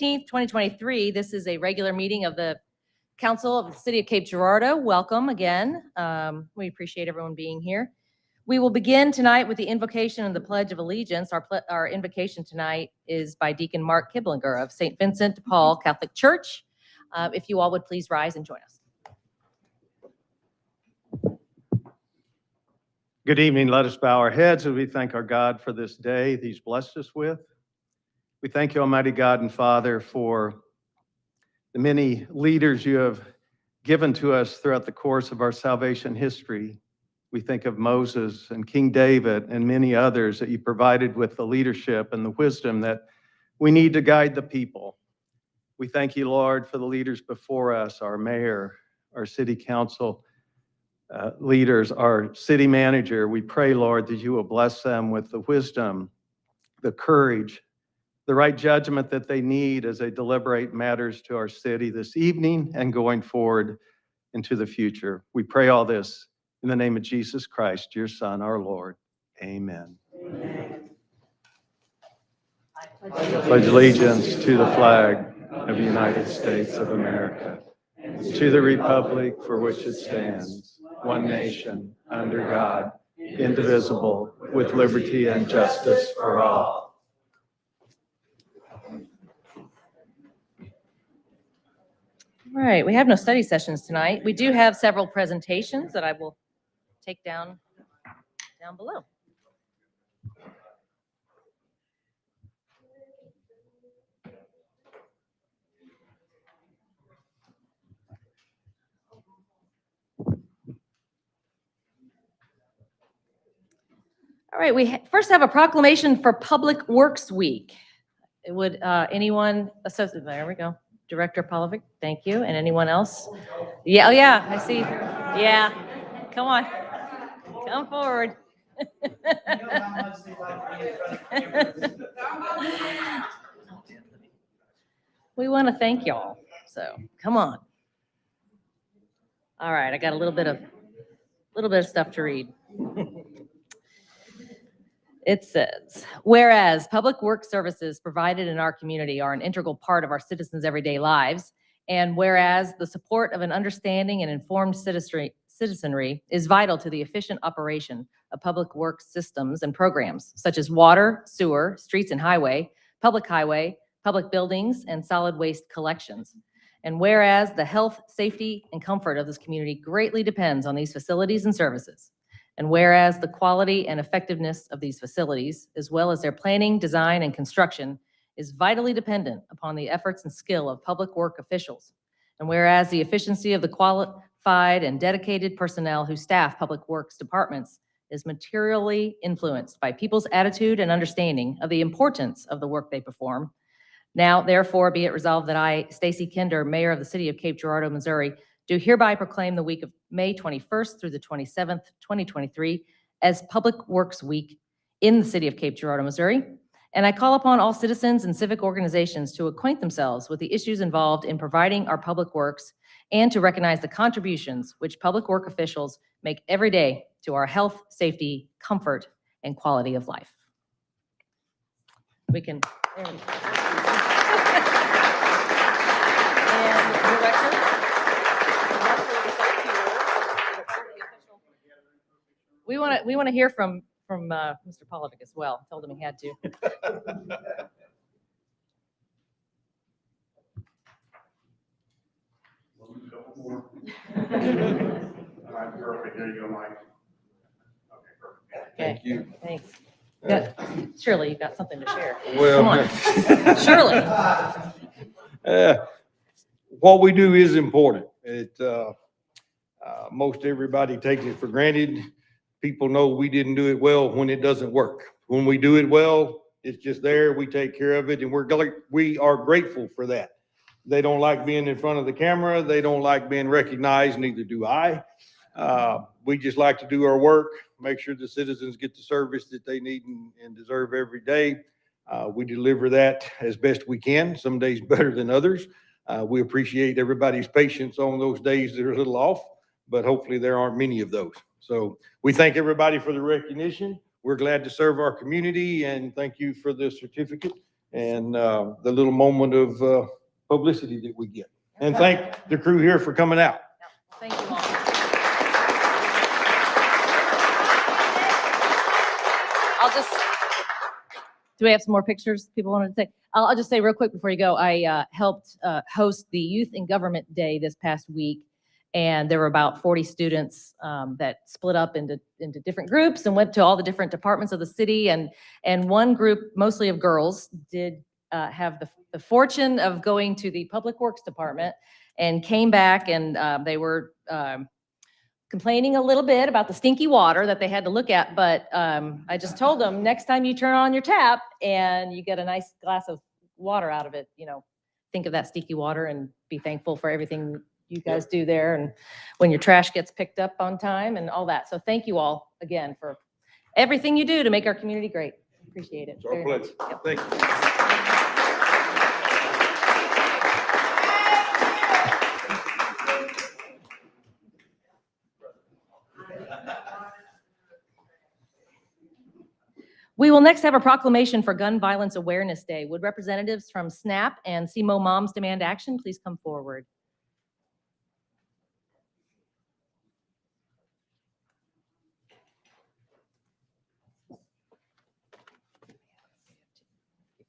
18th, 2023. This is a regular meeting of the Council of the City of Cape Girardeau. Welcome again. We appreciate everyone being here. We will begin tonight with the invocation and the Pledge of Allegiance. Our invocation tonight is by Deacon Mark Kiblinger of St. Vincent de Paul Catholic Church. If you all would please rise and join us. Good evening. Let us bow our heads as we thank our God for this day He's blessed us with. We thank you, Almighty God and Father, for the many leaders you have given to us throughout the course of our salvation history. We think of Moses and King David and many others that you provided with the leadership and the wisdom that we need to guide the people. We thank you, Lord, for the leaders before us, our mayor, our city council leaders, our city manager. We pray, Lord, that you will bless them with the wisdom, the courage, the right judgment that they need as they deliberate matters to our city this evening and going forward into the future. We pray all this in the name of Jesus Christ, your Son, our Lord. Amen. Amen. I pledge allegiance to the flag of the United States of America, to the republic for which it stands, one nation, under God, indivisible, with liberty and justice for all. All right, we have no study sessions tonight. We do have several presentations that I will take down below. All right, we first have a proclamation for Public Works Week. Would anyone associate? There we go. Director Polovic, thank you. And anyone else? Yeah, oh yeah, I see. Yeah, come on, come forward. We want to thank y'all, so come on. All right, I got a little bit of stuff to read. It says, whereas public work services provided in our community are an integral part of our citizens' everyday lives, and whereas the support of an understanding and informed citizenry is vital to the efficient operation of public works systems and programs, such as water, sewer, streets and highway, public buildings, and solid waste collections. And whereas the health, safety, and comfort of this community greatly depends on these facilities and services. And whereas the quality and effectiveness of these facilities, as well as their planning, design, and construction, is vitally dependent upon the efforts and skill of public work officials. And whereas the efficiency of the qualified and dedicated personnel who staff public works departments is materially influenced by people's attitude and understanding of the importance of the work they perform. Now, therefore, be it resolved that I, Stacy Kinder, Mayor of the City of Cape Girardeau, Missouri, do hereby proclaim the week of May 21st through the 27th, 2023 as Public Works Week in the City of Cape Girardeau, Missouri. And I call upon all citizens and civic organizations to acquaint themselves with the issues involved in providing our public works and to recognize the contributions which public work officials make every day to our health, safety, comfort, and quality of life. We can. There we go. And Director. We want to hear from Mr. Polovic as well. Told him he had to. All right, perfect. There you go, Mike. Okay, perfect. Okay. Thank you. Thanks. Surely you've got something to share. Well, come on. Surely. What we do is important. Most everybody takes it for granted. People know we didn't do it well when it doesn't work. When we do it well, it's just there. We take care of it, and we are grateful for that. They don't like being in front of the camera. They don't like being recognized. Neither do I. We just like to do our work, make sure the citizens get the service that they need and deserve every day. We deliver that as best we can, some days better than others. We appreciate everybody's patience on those days that are a little off, but hopefully there aren't many of those. So we thank everybody for the recognition. We're glad to serve our community, and thank you for the certificate. and the little moment of publicity that we get. And thank the crew here for coming out. Thank you all. Do we have some more pictures people wanted to take? I'll just say real quick before you go, I helped host the Youth in Government Day this past week. And there were about 40 students that split up into different groups and went to all the different departments of the city. And one group, mostly of girls, did have the fortune of going to the Public Works Department and came back, and they were complaining a little bit about the stinky water that they had to look at. But I just told them, next time you turn on your tap and you get a nice glass of water out of it, think of that stinky water and be thankful for everything you guys do there, and when your trash gets picked up on time and all that. So thank you all again for everything you do to make our community great. Appreciate it. It's our very much. pleasure. Yep. Thank you. We will next have a proclamation for Gun Violence Awareness Day. Would representatives from SNAP and SEMO Moms Demand Action please come forward?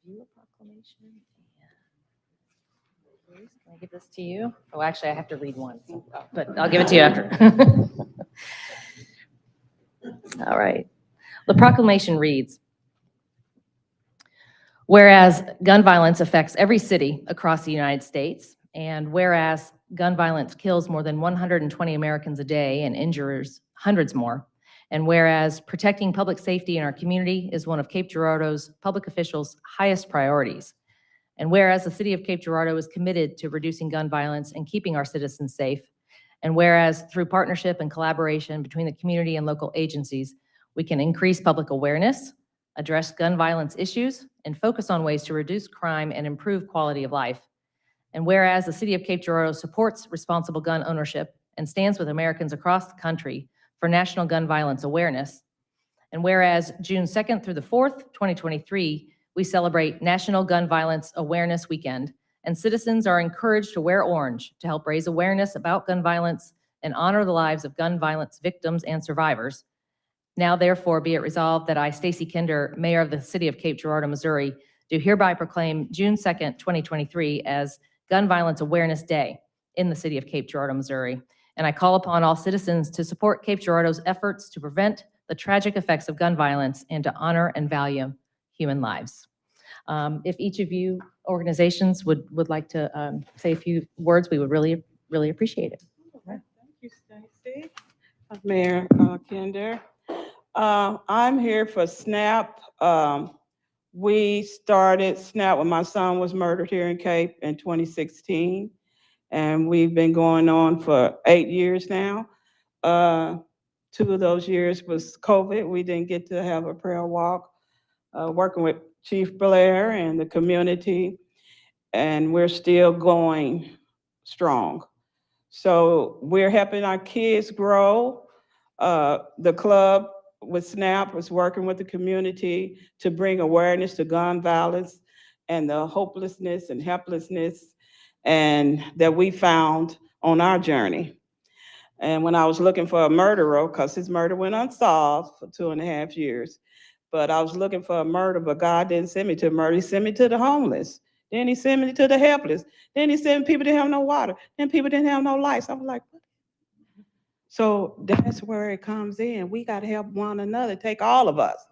Give you a proclamation. Can I give this to you? Oh, actually, I have to read one, but I'll give it to you after. All right. The proclamation reads, whereas gun violence affects every city across the United States, and whereas gun violence kills more than 120 Americans a day and injures hundreds more, and whereas protecting public safety in our community is one of Cape Girardeau's public officials' highest priorities, and whereas the City of Cape Girardeau is committed to reducing gun violence and keeping our citizens safe, and whereas through partnership and collaboration between the community and local agencies, we can increase public awareness, address gun violence issues, and focus on ways to reduce crime and improve quality of life. And whereas the City of Cape Girardeau supports responsible gun ownership and stands with Americans across the country for National Gun Violence Awareness, and whereas June 2nd through the 4th, 2023, we celebrate National Gun Violence Awareness Weekend, and citizens are encouraged to wear orange to help raise awareness about gun violence and honor the lives of gun violence victims and survivors. Now, therefore, be it resolved that I, Stacy Kinder, Mayor of the City of Cape Girardeau, Missouri, do hereby proclaim June 2nd, 2023 as Gun Violence Awareness Day in the City of Cape Girardeau, Missouri. And I call upon all citizens to support Cape Girardeau's efforts to prevent the tragic effects of gun violence and to honor and value human lives. If each of you organizations would like to say a few words, we would really, really appreciate it. Thank you, Stacy. Mayor Kinder. I'm here for SNAP. We started SNAP when my son was murdered here in Cape in 2016, and we've been going on for 8 years now. 2 of those years was COVID. We didn't get to have a prayer walk, working with Chief Blair and the community, and we're still going strong. So we're helping our kids grow. The club with SNAP was working with the community to bring awareness to gun violence and the hopelessness and helplessness and that we found on our journey. And when I was looking for a murderer, because his murder went unsolved for 2.5 years, but I was looking for a murder, but God didn't send me to murder. He sent me to the homeless. Then he sent me to the helpless. Then he sent people didn't have no water. Then people didn't have no lights. I was like, what? So that's where it comes in. We got to help one another, take all of us.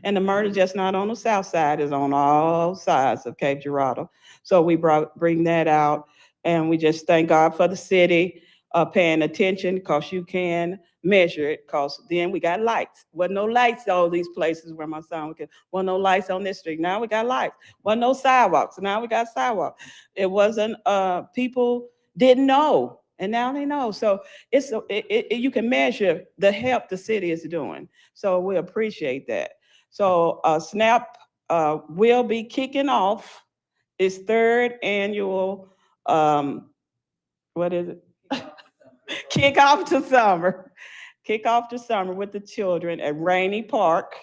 And the murder just not on the south side, is on all sides of Cape Girardeau. So we bring that out, and we just thank God for the city paying attention, because you can measure it, because then we got lights. Wasn't no lights all these places where my son was. Wasn't no lights on this street. Now we got lights. Wasn't no sidewalks. Now we got sidewalks. It wasn't, people didn't know, and now they know. So you can measure the help the city is doing. So we appreciate that. So SNAP will be kicking off its 3rd annual, what is it? Kick off to summer with the children at Rainey Park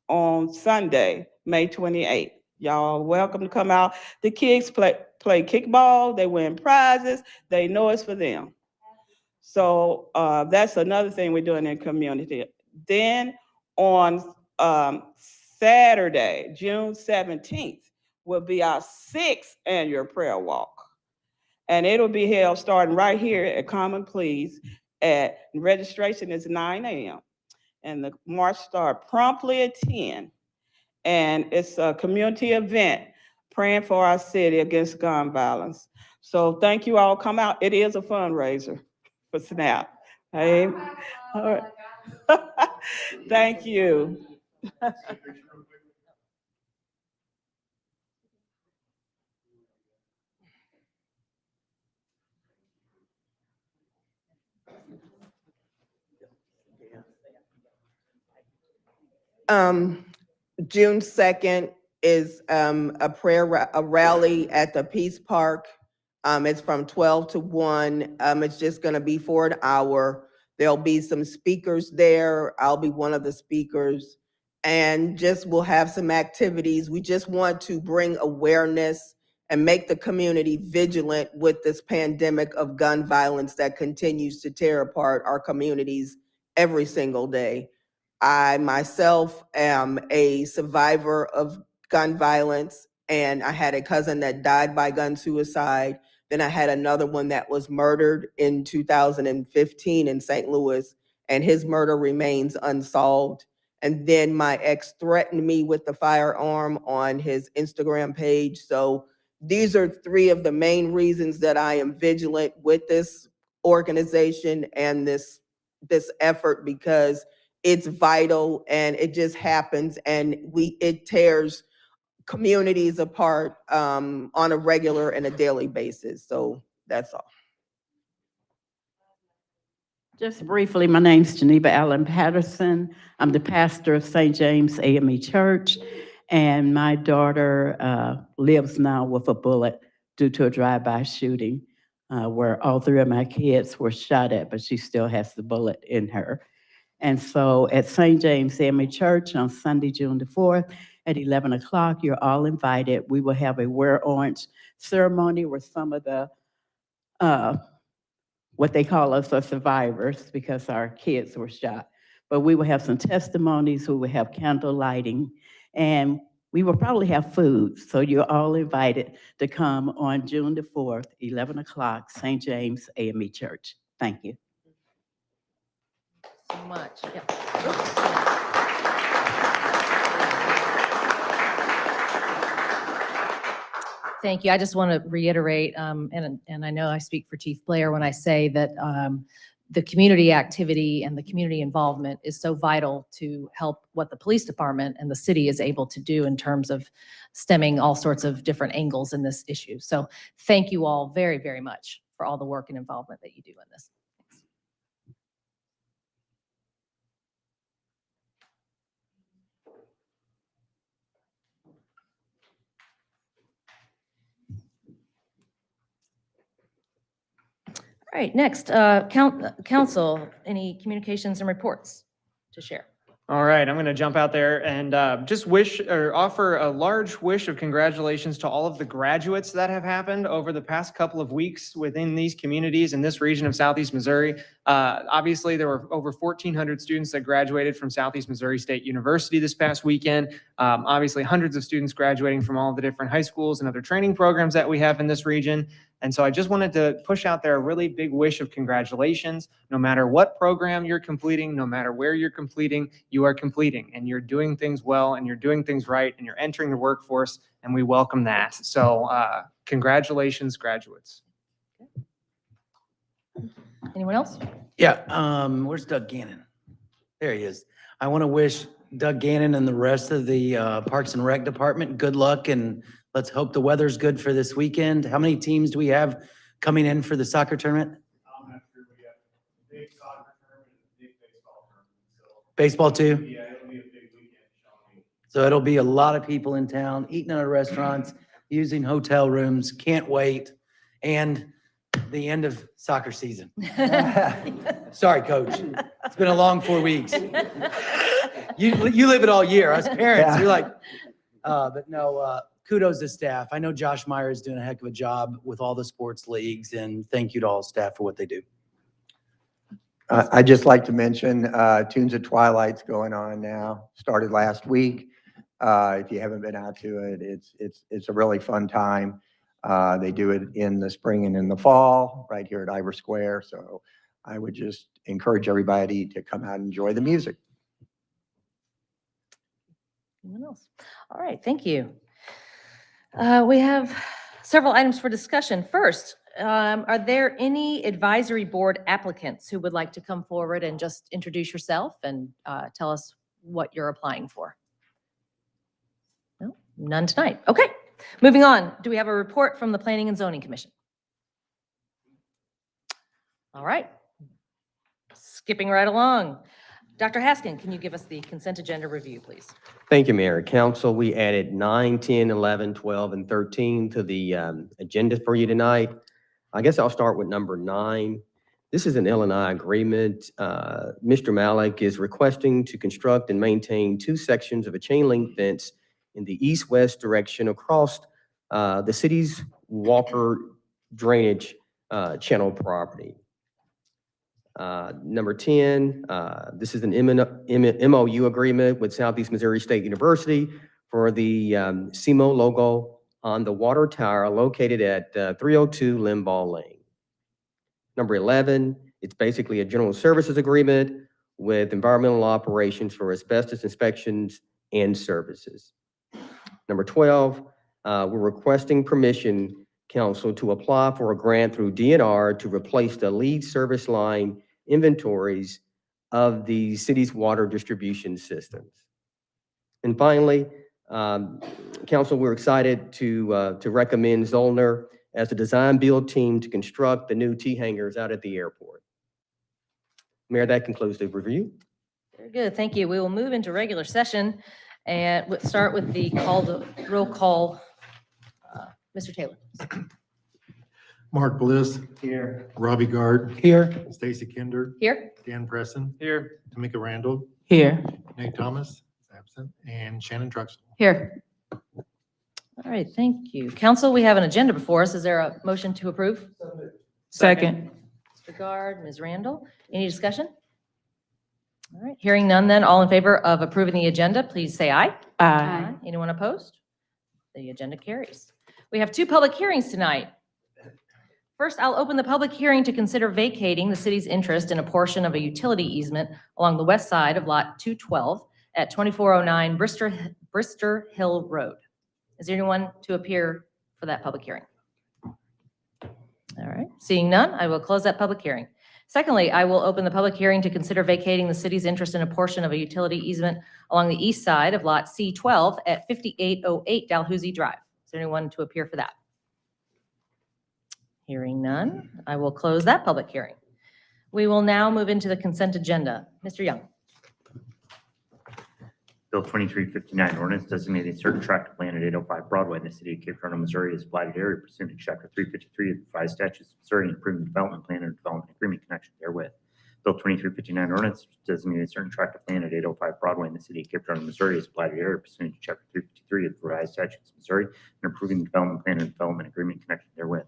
on Sunday, May 28th. Y'all are welcome to come out. The kids play kickball, they win prizes, they know it's for them. So that's another thing we're doing in community. Then on Saturday, June 17th, will be our 6th annual prayer walk. And it'll be held starting right here at Common Pleas registration is 9 a.m. And the march start promptly at 10. And it's a community event praying for our city against gun violence. So thank you all. Come out. It is a fundraiser for SNAP. Hey. All right. Thank you. June 2nd is a rally at the Peace Park. It's from 12 to 1. It's just gonna be for an hour. There'll be some speakers there. I'll be one of the speakers. And just we'll have some activities. We just want to bring awareness and make the community vigilant with this pandemic of gun violence that continues to tear apart our communities every single day. I myself am a survivor of gun violence, and I had a cousin that died by gun suicide. Then I had another one that was murdered in 2015 in St. Louis, and his murder remains unsolved. And then my ex threatened me with the firearm on his Instagram page. So these are 3 of the main reasons that I am vigilant with this organization and this effort, because it's vital and it just happens, and it tears communities apart on a regular and a daily basis. So that's all. Just briefly, my name's Geneva Allen Patterson. I'm the pastor of St. James AME Church, and my daughter lives now with a bullet due to a drive-by shooting where all 3 of my kids were shot at, but she still has the bullet in her. And so at St. James AME Church on Sunday, June the 4th at 11 o'clock, you're all invited. We will have a Wear Orange ceremony where some of the what they call us are survivors because our kids were shot. But we will have some testimonies, we will have candle lighting, and we will probably have food. So you're all invited to come on June the 4th, 11 o'clock, St. James AME Church. Thank you. So much. Yep. Thank you. I just want to reiterate, and I know I speak for Chief Blair when I say that the community activity and the community involvement is so vital to help what the police department and the city is able to do in terms of stemming all sorts of different angles in this issue. So thank you all very, very much for all the work and involvement that you do in this. All right, next, council, any communications and reports to share? All right, I'm going to jump out there and just offer a large wish of congratulations to all of the graduates that have happened over the past couple of weeks within these communities in this region of Southeast Missouri. Obviously, there were over 1,400 students that graduated from Southeast Missouri State University this past weekend. Obviously, hundreds of students graduating from all the different high schools and other training programs that we have in this region. And so I just wanted to push out there a really big wish of congratulations. No matter what program you're completing, no matter where you're completing, you are completing and you're doing things well and you're doing things right and you're entering the workforce, and we welcome that. So congratulations, graduates. Anyone else? Yeah, where's Doug Gannon? There he is. I want to wish Doug Gannon and the rest of the Parks and Rec Department good luck, and let's hope the weather's good for this weekend. How many teams do we have coming in for the soccer tournament? I'm not sure. We have a big soccer tournament and a big baseball tournament. So Baseball too? yeah, it'll be a big weekend, Shawnee. So it'll be a lot of people in town, eating at our restaurants, using hotel rooms. Can't wait. And the end of soccer season. Sorry, coach. It's been a long 4 weeks. You live it all year. Us parents, you're like, But no, kudos to staff. I know Josh Meyer is doing a heck of a job with all the sports leagues, and thank you to all staff for what they do. I'd just like to mention Tunes of Twilight's going on now, started last week. If you haven't been out to it, it's a really fun time. They do it in the spring and in the fall, right here at Ivor Square. So I would just encourage everybody to come out and enjoy the music. Anyone else? All right, thank you. We have several items for discussion. First, are there any advisory board applicants who would like to come forward and just introduce yourself and tell us what you're applying for? No, none tonight. Okay, moving on. Do we have a report from the Planning and Zoning Commission? All right, skipping right along. Dr. Haskin, can you give us the consent agenda review, please? Thank you, Mayor. Council, we added 9, 10, 11, 12, and 13 to the agenda for you tonight. I guess I'll start with number 9. This is an L&I agreement. Mr. Malik is requesting to construct and maintain 2 sections of a chain link fence in the east-west direction across the city's Walker drainage channel property. Number 10, this is an MOU agreement with Southeast Missouri State University for the CMO logo on the water tower located at 302 Limbaugh Lane. Number 11, it's basically a general services agreement with environmental operations for asbestos inspections and services. Number 12, we're requesting permission, council, to apply for a grant through DNR to replace the lead service line inventories of the city's water distribution systems. And finally, council, we're excited to recommend Zollner as the design build team to construct the new T-hangars out at the airport. Mayor, that concludes the review. Very good, thank you. We will move into regular session and we'll start with the roll call. Mr. Taylor. Mark Bliss. Here. Robbie Guard. Here. Stacy Kinder. Here? Dan Presson. Here. Tameka Randle. Here. Nate Thomas is absent. And Shannon Truxel. Here. All right, thank you. Council, we have an agenda before us. Is there a motion to approve? Second. Mr. Guard, Ms. Randall, any discussion? All right, hearing none then, all in favor of approving the agenda, please say aye. Aye. Anyone opposed? The agenda carries. We have 2 public hearings tonight. First, I'll open the public hearing to consider vacating the city's interest in a portion of a utility easement along the west side of Lot 212 at 2409 Brister Hill Road. Is there anyone to appear for that public hearing? All right, seeing none, I will close that public hearing. Secondly, I will open the public hearing to consider vacating the city's interest in a portion of a utility easement along the east side of Lot C12 at 5808 Dalhousie Drive. Is there anyone to appear for that? Hearing none, I will close that public hearing. We will now move into the consent agenda. Mr. Young. Bill 2359, ordinance designating certain tract of land at 805 Broadway in the city of Cape Girardeau, Missouri as blighted area pursuant to Chapter 353 of the revised statutes of Missouri and approving the development plan and development agreement connection therewith. Bill 2359, ordinance designating certain tract of land at 805 Broadway in the city of Cape Girardeau, Missouri as blighted area pursuant to Chapter 353 of the revised statutes of Missouri and approving the development plan and development agreement connection therewith.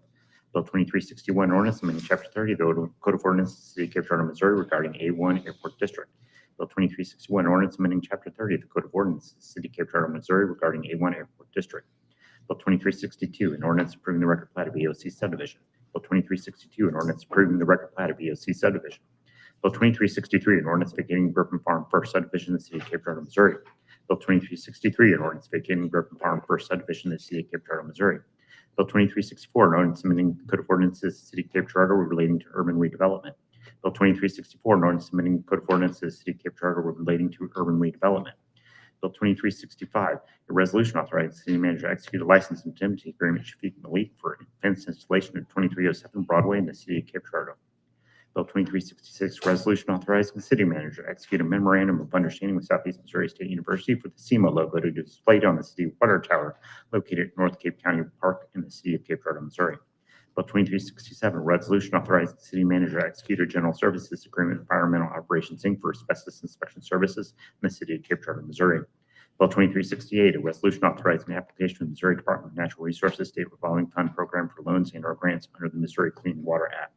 Bill 2361, ordinance amending Chapter 30 of the Code of Ordinances of the City of Cape Girardeau, Missouri regarding A1 Airport District. Bill 2361, ordinance amending Chapter 30 of the Code of Ordinances of the City of Cape Girardeau, Missouri regarding A1 Airport District. Bill 2362, an ordinance approving the record plat of EOC subdivision. Bill 2362, an ordinance approving the record plat of EOC subdivision. Bill 2363, an ordinance vacating Griffin Farm First subdivision in the City of Cape Girardeau, Missouri. Bill 2363, an ordinance vacating Griffin Farm First subdivision in the City of Cape Girardeau, Missouri. Bill 2364, an ordinance amending the Code of Ordinances of the City of Cape Girardeau relating to urban redevelopment. Bill 2364, an ordinance amending the Code of Ordinances of the City of Cape Girardeau relating to urban redevelopment. Bill 2365, a resolution authorizing the city manager to execute a license and indemnity agreement with Malik for fence installation at 2307 Broadway in the City of Cape Girardeau. Bill 2366, resolution authorizing the city manager to execute a memorandum of understanding with Southeast Missouri State University for the SEMA logo to be displayed on the city water tower located at North Cape County Park in the City of Cape Girardeau, Missouri. Bill 2367, resolution authorizing the city manager to execute a general services agreement with Environmental Operations Inc. for asbestos inspection services in the City of Cape Girardeau, Missouri. Bill 2368, a resolution authorizing the application of the Missouri Department of Natural Resources State Revolving Fund Program for loans and/or grants under the Missouri Clean Water Act.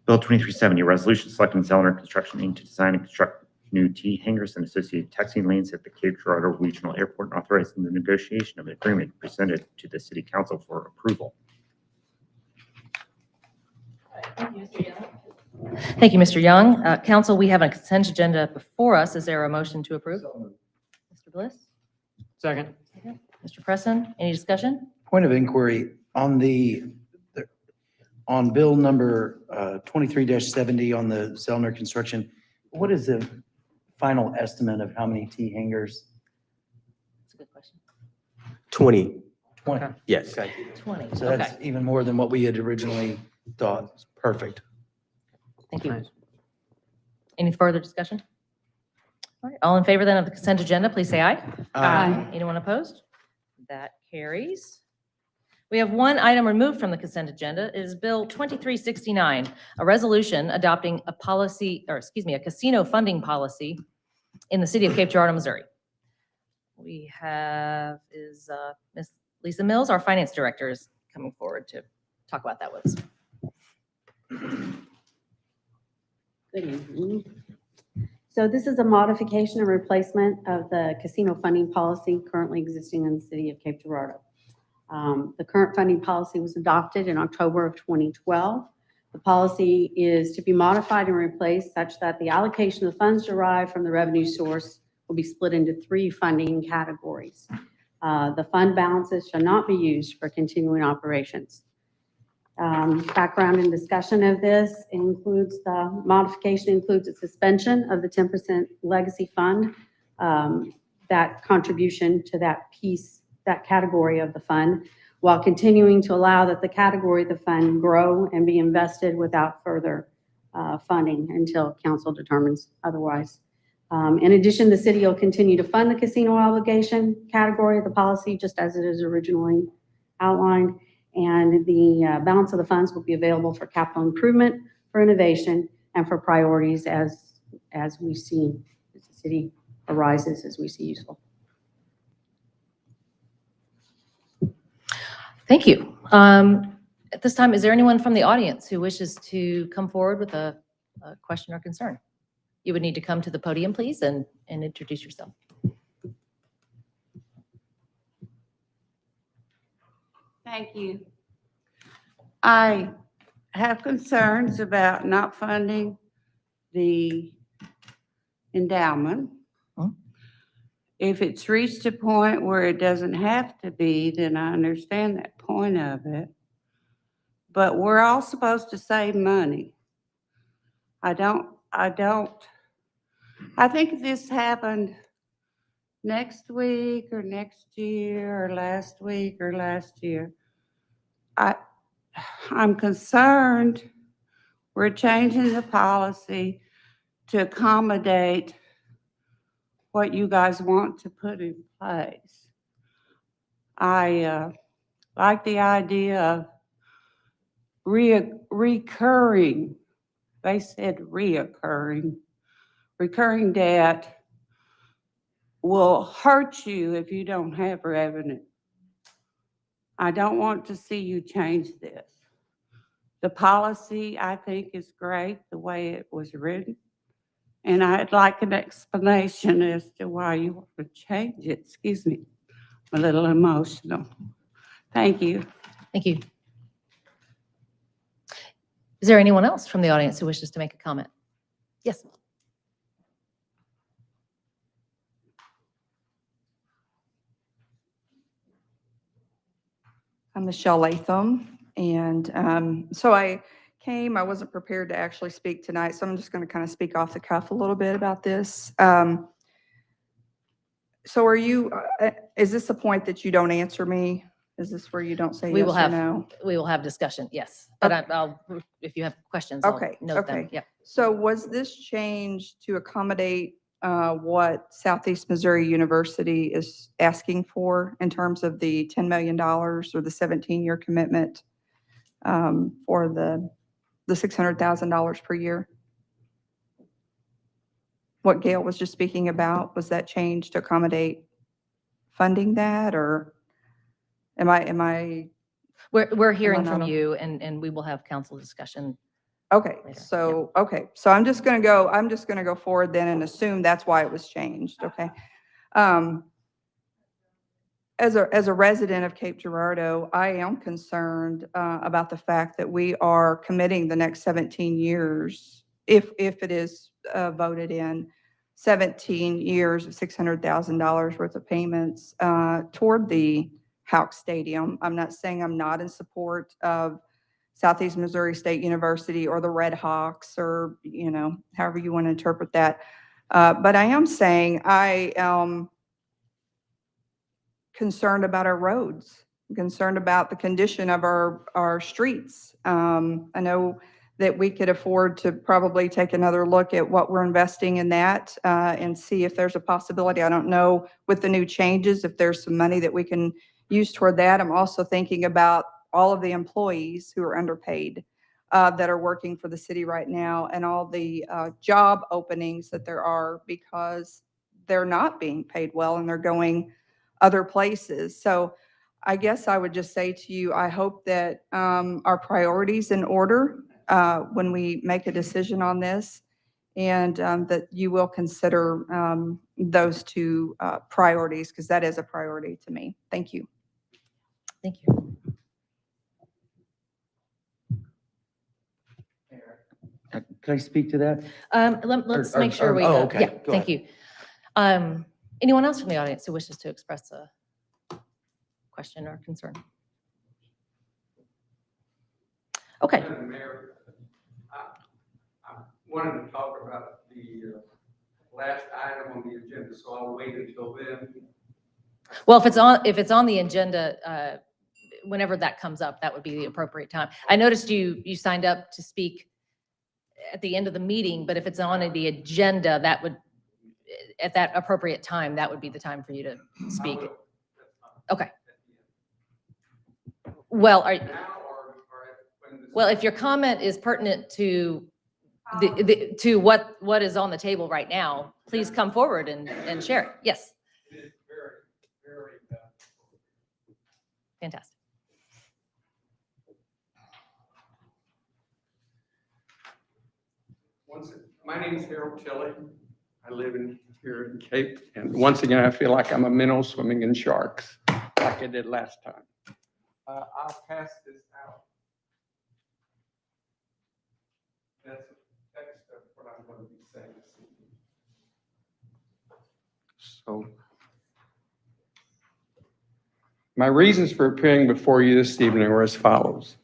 Bill 2370, a resolution selecting Zellner Construction Inc. to design and construct new T hangars and associated taxiing lanes at the Cape Girardeau Regional Airport and authorizing the negotiation of an agreement presented to the City Council for approval. Thank you, Mr. Young. Council, we have a consent agenda before us. Is there a motion to approve? Mr. Bliss? Second. Mr. Presson, any discussion? Point of inquiry on bill number 23-70 on the Zellner construction, what is the final estimate of how many T hangars? That's a good question. 20, 20. yes. Okay. 20, So okay. that's even more than what we had originally thought. Perfect. Thank you. Any further discussion? All right, all in favor then of the consent agenda, please say aye. Aye. Anyone opposed? That carries. We have one item removed from the consent agenda. It is Bill 2369, a resolution adopting a policy, or excuse me, a casino funding policy in the City of Cape Girardeau, Missouri. We have, Ms. Lisa Mills, our finance director, is coming forward to talk about that with us. Good evening. So this is a modification and replacement of the casino funding policy currently existing in the City of Cape Girardeau. The current funding policy was adopted in October of 2012. The policy is to be modified and replaced such that the allocation of funds derived from the revenue source will be split into 3 funding categories. The fund balances shall not be used for continuing operations. Background and discussion of this includes the modification includes a suspension of the 10% legacy fund, that contribution to that piece, that category of the fund, while continuing to allow that the category of the fund grow and be invested without further funding until council determines otherwise. In addition, the city will continue to fund the casino obligation category of the policy just as it is originally outlined. And the balance of the funds will be available for capital improvement, for innovation, and for priorities as we see, as the city arises, as we see useful. Thank you. At this time, is there anyone from the audience who wishes to come forward with a question or concern? You would need to come to the podium, please, and introduce yourself. Thank you. I have concerns about not funding the endowment. Huh? If it's reached a point where it doesn't have to be, then I understand that point of it. But we're all supposed to save money. I think if this happened next week or next year or last week or last year, I'm concerned we're changing the policy to accommodate what you guys want to put in place. I like the idea of recurring, they said recurring debt will hurt you if you don't have revenue. I don't want to see you change this. The policy, I think, is great the way it was written. And I'd like an explanation as to why you want to change it. Excuse me, I'm a little emotional. Thank you. Thank you. Is there anyone else from the audience who wishes to make a comment? Yes. I'm Michelle Latham, and so I wasn't prepared to actually speak tonight, so I'm just going to kind of speak off the cuff a little bit about this. So are you, is this a point that you don't answer me? Is this where you don't say We yes will or have, no? we will have discussion, yes. But I'll, if you have questions, I'll Okay, note them. okay. Yep. So was this change to accommodate what Southeast Missouri University is asking for in terms of the $10 million or the 17-year commitment for the $600,000 per year? what Gail was just speaking about? Was that changed to accommodate funding that, or am I, We're hearing not from on? you and we will have council discussion. Okay, Later, so, okay, so I'm just gonna go forward then and assume that's why it was changed, okay? As a resident of Cape Girardeau, I am concerned about the fact that we are committing the next 17 years, if it is voted in, 17 years of $600,000 worth of payments toward the Houck Stadium. I'm not saying I'm not in support of Southeast Missouri State University or the Red Hawks, or, you know, however you want to interpret that. But I am saying I am concerned about our roads, concerned about the condition of our streets. I know that we could afford to probably take another look at what we're investing in that and see if there's a possibility. I don't know with the new changes, if there's some money that we can use toward that. I'm also thinking about all of the employees who are underpaid that are working for the city right now, and all the job openings that there are because they're not being paid well and they're going other places. So I guess I would just say to you, I hope that our priorities in order when we make a decision on this, and that you will consider those two priorities, because that is a priority to me. Thank you. Thank you. Can I speak to that? Let's Or- make sure we, oh, okay. yeah, Go thank you. Anyone else from the audience who wishes to express a question or concern? Okay. Madam Mayor, I wanted to talk about the last item on the agenda, so I'll wait until then. Well, if it's on the agenda, whenever that comes up, that would be the appropriate time. I noticed you signed up to speak at the end of the meeting, but if it's on the agenda, that would, at that appropriate time, that would be the time for you to speak. Okay. Well, well, if your comment is pertinent to to what is on the table right now, please come forward and share it. Yes. It is very Fantastic. My name is Harold Tilley. I live here in Cape, and once again, I feel like I'm a minnow swimming in sharks, like I did last time. I'll pass this out. That's a text of what I'm going to be saying this evening. So, my reasons for appearing before you this evening are as follows.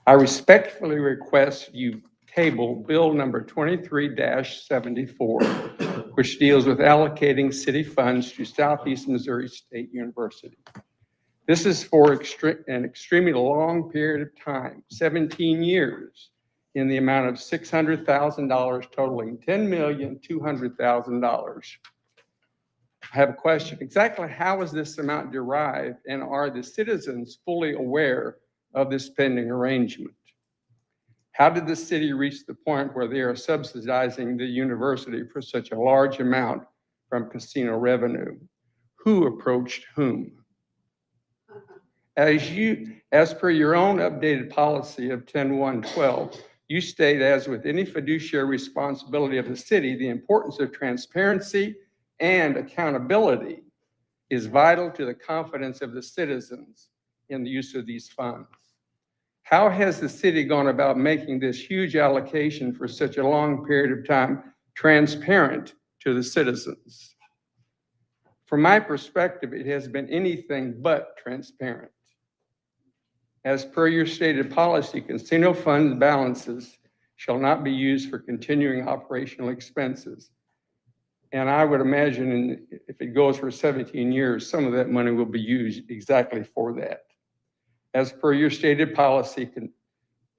I respectfully request you table Bill number 23-74, which deals with allocating city funds to Southeast Missouri State University. This is for an extremely long period of time, 17 years, in the amount of $600,000, totaling $10,200,000. I have a question. Exactly how is this amount derived, and are the citizens fully aware of this pending arrangement? How did the city reach the point where they are subsidizing the university for such a large amount from casino revenue? Who approached whom? As per your own updated policy of 10.1.12, you state, as with any fiduciary responsibility of the city, the importance of transparency and accountability is vital to the confidence of the citizens in the use of these funds. How has the city gone about making this huge allocation for such a long period of time transparent to the citizens? From my perspective, it has been anything but transparent. As per your stated policy, casino fund balances shall not be used for continuing operational expenses. And I would imagine if it goes for 17 years, some of that money will be used exactly for that. As per your stated policy,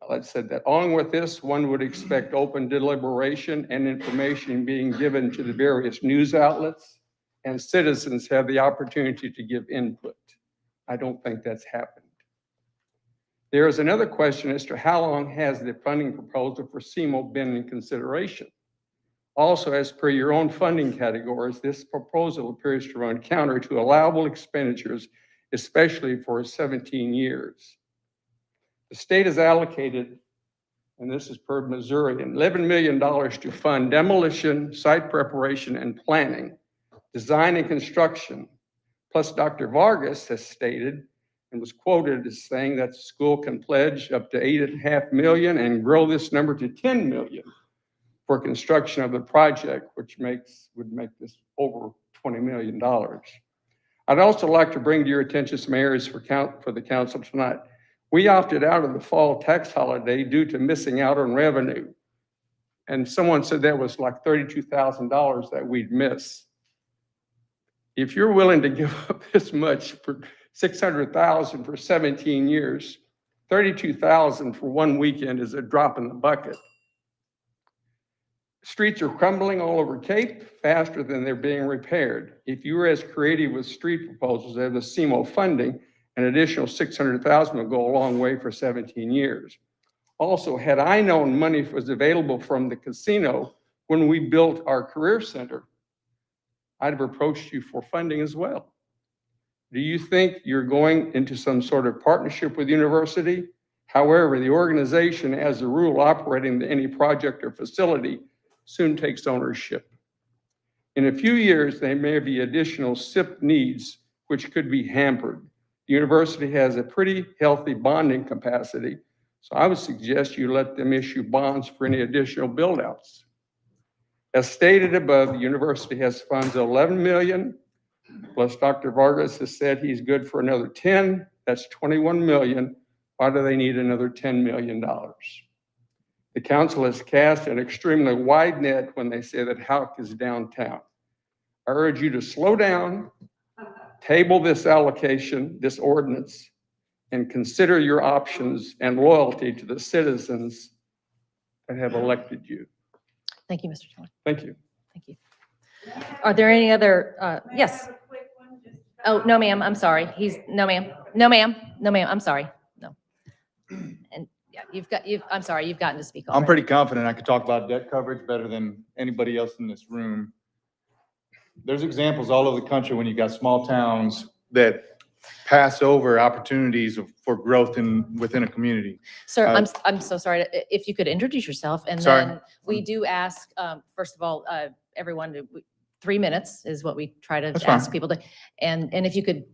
let's say that along with this, one would expect open deliberation and information being given to the various news outlets, and citizens have the opportunity to give input. I don't think that's happened. There is another question as to how long has the funding proposal for SEMO been in consideration? Also, as per your own funding categories, this proposal appears to run counter to allowable expenditures, especially for 17 years. The state has allocated, and this is per Missouri, $11 million to fund demolition, site preparation, and planning, design and construction. Plus, Dr. Vargas has stated and was quoted as saying that the school can pledge up to $8.5 million and grow this number to $10 million for construction of the project, which would make this over $20 million. I'd also like to bring to your attention some areas for the council tonight. We opted out of the fall tax holiday due to missing out on revenue. And someone said that was like $32,000 that we'd miss. If you're willing to give up this much for $600,000 for 17 years, $32,000 for one weekend is a drop in the bucket. Streets are crumbling all over Cape faster than they're being repaired. If you were as creative with street proposals as the CMO funding, an additional $600,000 will go a long way for 17 years. Also, had I known money was available from the casino when we built our career center, I'd have approached you for funding as well. Do you think you're going into some sort of partnership with the university? However, the organization, as a rule, operating any project or facility soon takes ownership. In a few years, there may be additional SIP needs which could be hampered. The university has a pretty healthy bonding capacity, so I would suggest you let them issue bonds for any additional build-outs. As stated above, the university has funds of $11 million, plus Dr. Vargas has said he's good for another 10. That's $21 million. Why do they need another $10 million? The council has cast an extremely wide net when they say that Houck is downtown. I urge you to slow down, table this allocation, this ordinance, and consider your options and loyalty to the citizens that have elected you. Thank you, Mr. Tillman. Thank you. Thank you. Are there any other, yes? Oh, no, ma'am, I'm sorry. No, ma'am. No, ma'am. No, ma'am, I'm sorry. No. And yeah, I'm sorry, you've gotten to speak I'm already. pretty confident I could talk about debt coverage better than anybody else in this room. There's examples all over the country when you got small towns that pass over opportunities for growth within a community. Sir, I'm so sorry. If you could introduce yourself, and Sorry. then we do ask, first of all, everyone, 3 minutes is what we try to That's fine. ask people to, and if you could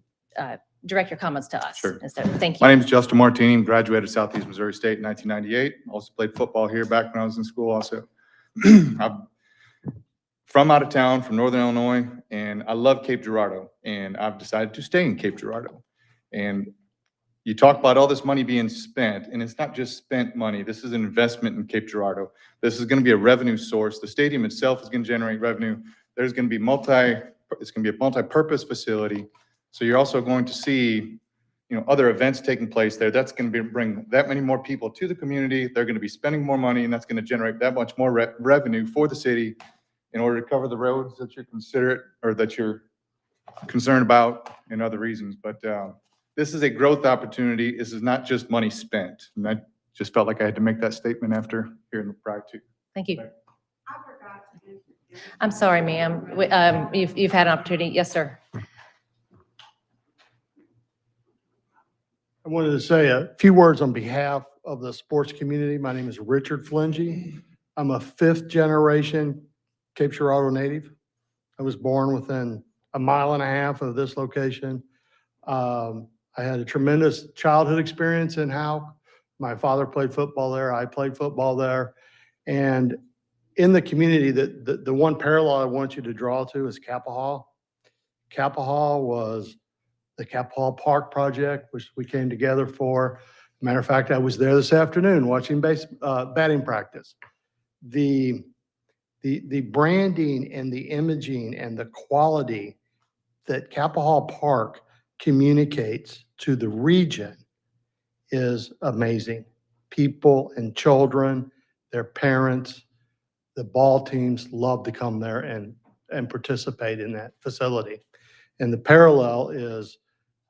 direct your comments to us Sure. instead. Thank My you. name is Justin Martini, graduated Southeast Missouri State in 1998. Also played football here back when I was in school also. I'm from out of town, from Northern Illinois, and I love Cape Girardeau, and I've decided to stay in Cape Girardeau. And you talk about all this money being spent, and it's not just spent money. This is an investment in Cape Girardeau. This is going to be a revenue source. The stadium itself is going to generate revenue. There's going to be it's going to be a multi-purpose facility. So you're also going to see, other events taking place there. That's going to bring that many more people to the community. They're going to be spending more money, and that's going to generate that much more revenue for the city in order to cover the roads that you're concerned about and other reasons. But this is a growth opportunity. This is not just money spent. And I just felt like I had to make that statement after hearing the prior two. Thank you. I'm sorry, ma'am. You've had an opportunity. Yes, sir. I wanted to say a few words on behalf of the sports community. My name is Richard Flingy. I'm a 5th generation Cape Girardeau native. I was born within a mile and a half of this location. I had a tremendous childhood experience in Houck. My father played football there. I played football there. And in the community, the one parallel I want you to draw to is Kappa Hall was the Kappa Park project, which we came together for. Matter of fact, I was there this afternoon watching batting practice. The branding and the imaging and the quality that Kappa Hall Park communicates to the region is amazing. People and children, their parents, the ball teams love to come there and participate in that facility. And the parallel is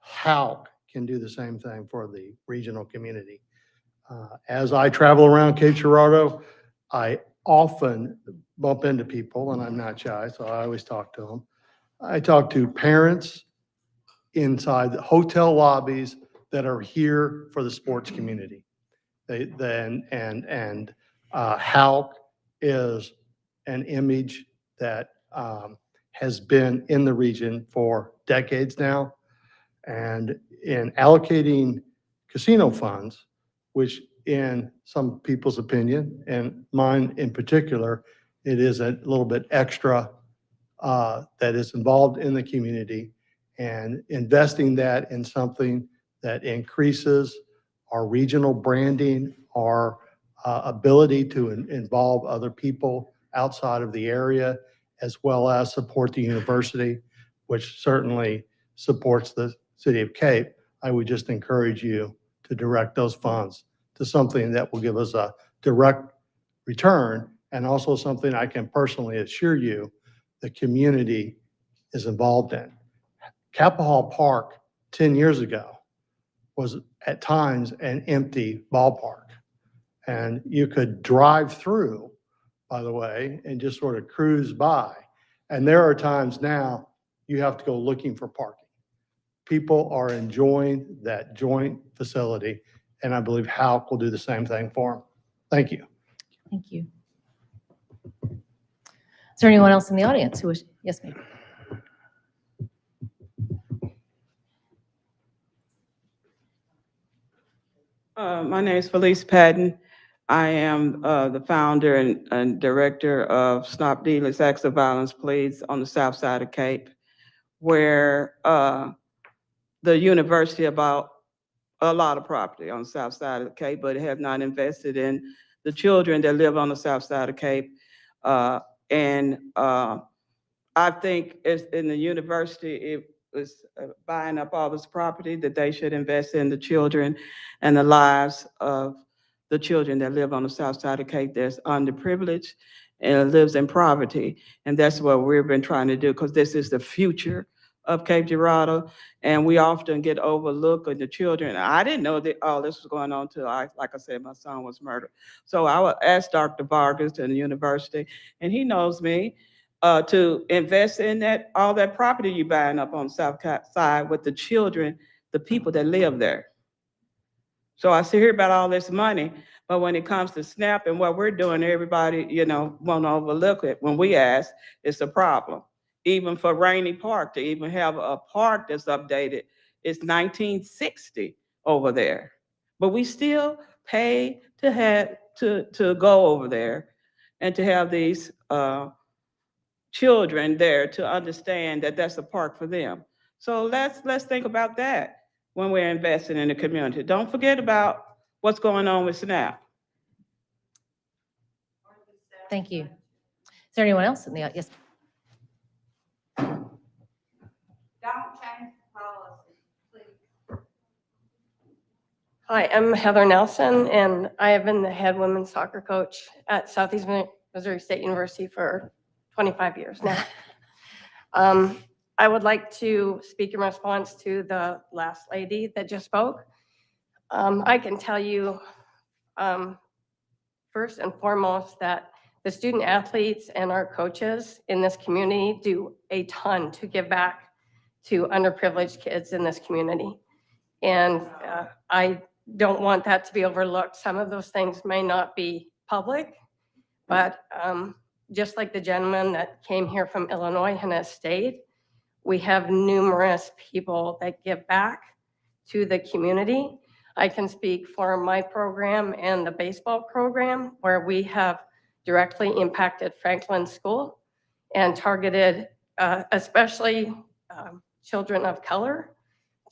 how can do the same thing for the regional community. As I travel around Cape Girardeau, I often bump into people, and I'm not shy, so I always talk to them. I talk to parents inside the hotel lobbies that are here for the sports community. Halk is an image that has been in the region for decades now. And in allocating casino funds, which in some people's opinion, and mine in particular, it is a little bit extra that is involved in the community, and investing that in something that increases our regional branding, our ability to involve other people outside of the area, as well as support the university, which certainly supports the City of Cape. I would just encourage you to direct those funds to something that will give us a direct return, and also something I can personally assure you the community is involved in. Capitol Hall Park 10 years ago was at times an empty ballpark. And you could drive through, by the way, and just sort of cruise by. And there are times now you have to go looking for parking. People are enjoying that joint facility, and I believe Halk will do the same thing for them. Thank you. Thank you. Is there anyone else in the audience who wish? Yes, ma'am. My name is Felice Patton. I am the founder and director of Stop Dealers Acts of Violence Please on the south side of Cape, where the university about a lot of property on the south side of the Cape, but have not invested in the children that live on the south side of Cape. I think it's in the university, it was buying up all this property, that they should invest in the children and the lives of the children that live on the south side of Cape that's underprivileged and lives in poverty. And that's what we've been trying to do, because this is the future of Cape Girardeau, and we often get overlooked in the children. I didn't know that all this was going on till like I said, my son was murdered. So I would ask Dr. Vargas in the university, and he knows me, to invest in that, all that property you buying up on the south side with the children, the people that live there. So I hear about all this money, but when it comes to SNAP and what we're doing, everybody, won't overlook it. When we ask, it's a problem. Even for Rainy Park, to even have a park that's updated, it's 1960 over there. But we still pay to have to go over there and to have these children there to understand that that's a park for them. So let's think about that when we're investing in the community. Don't forget about what's going on with SNAP. Thank you. Is there anyone else in the audience? Yes. Don't change the policy, please. Hi, I'm Heather Nelson, and I have been the head women's soccer coach at Southeast Missouri State University for 25 years now. I would like to speak in response to the last lady that just spoke. I can tell you, first and foremost, that the student athletes and our coaches in this community do a ton to give back to underprivileged kids in this community. And I don't want that to be overlooked. Some of those things may not be public, but just like the gentleman that came here from Illinois and has stayed, we have numerous people that give back to the community. I can speak for my program and the baseball program, where we have directly impacted Franklin School and targeted especially children of color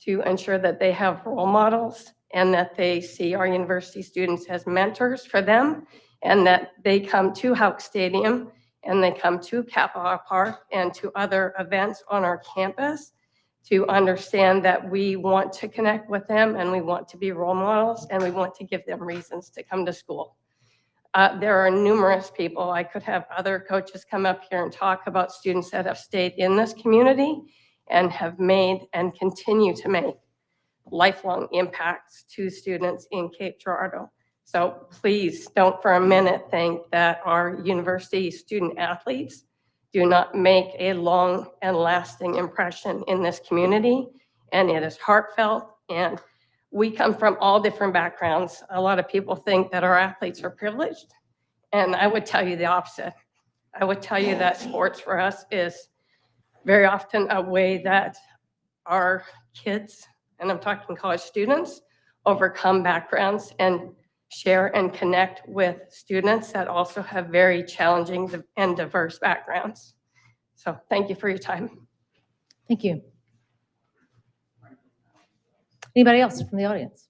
to ensure that they have role models and that they see our university students as mentors for them, and that they come to Houck Stadium and they come to Capitol Park and to other events on our campus to understand that we want to connect with them and we want to be role models and we want to give them reasons to come to school. There are numerous people. I could have other coaches come up here and talk about students that have stayed in this community and have made and continue to make lifelong impacts to students in Cape Girardeau. So please don't for a minute think that our university student athletes do not make a long and lasting impression in this community. And it is heartfelt, and we come from all different backgrounds. A lot of people think that our athletes are privileged, and I would tell you the opposite. I would tell you that sports for us is very often a way that our kids, and I'm talking college students, overcome backgrounds and share and connect with students that also have very challenging and diverse backgrounds. So thank you for your time. Thank you. Anybody else from the audience?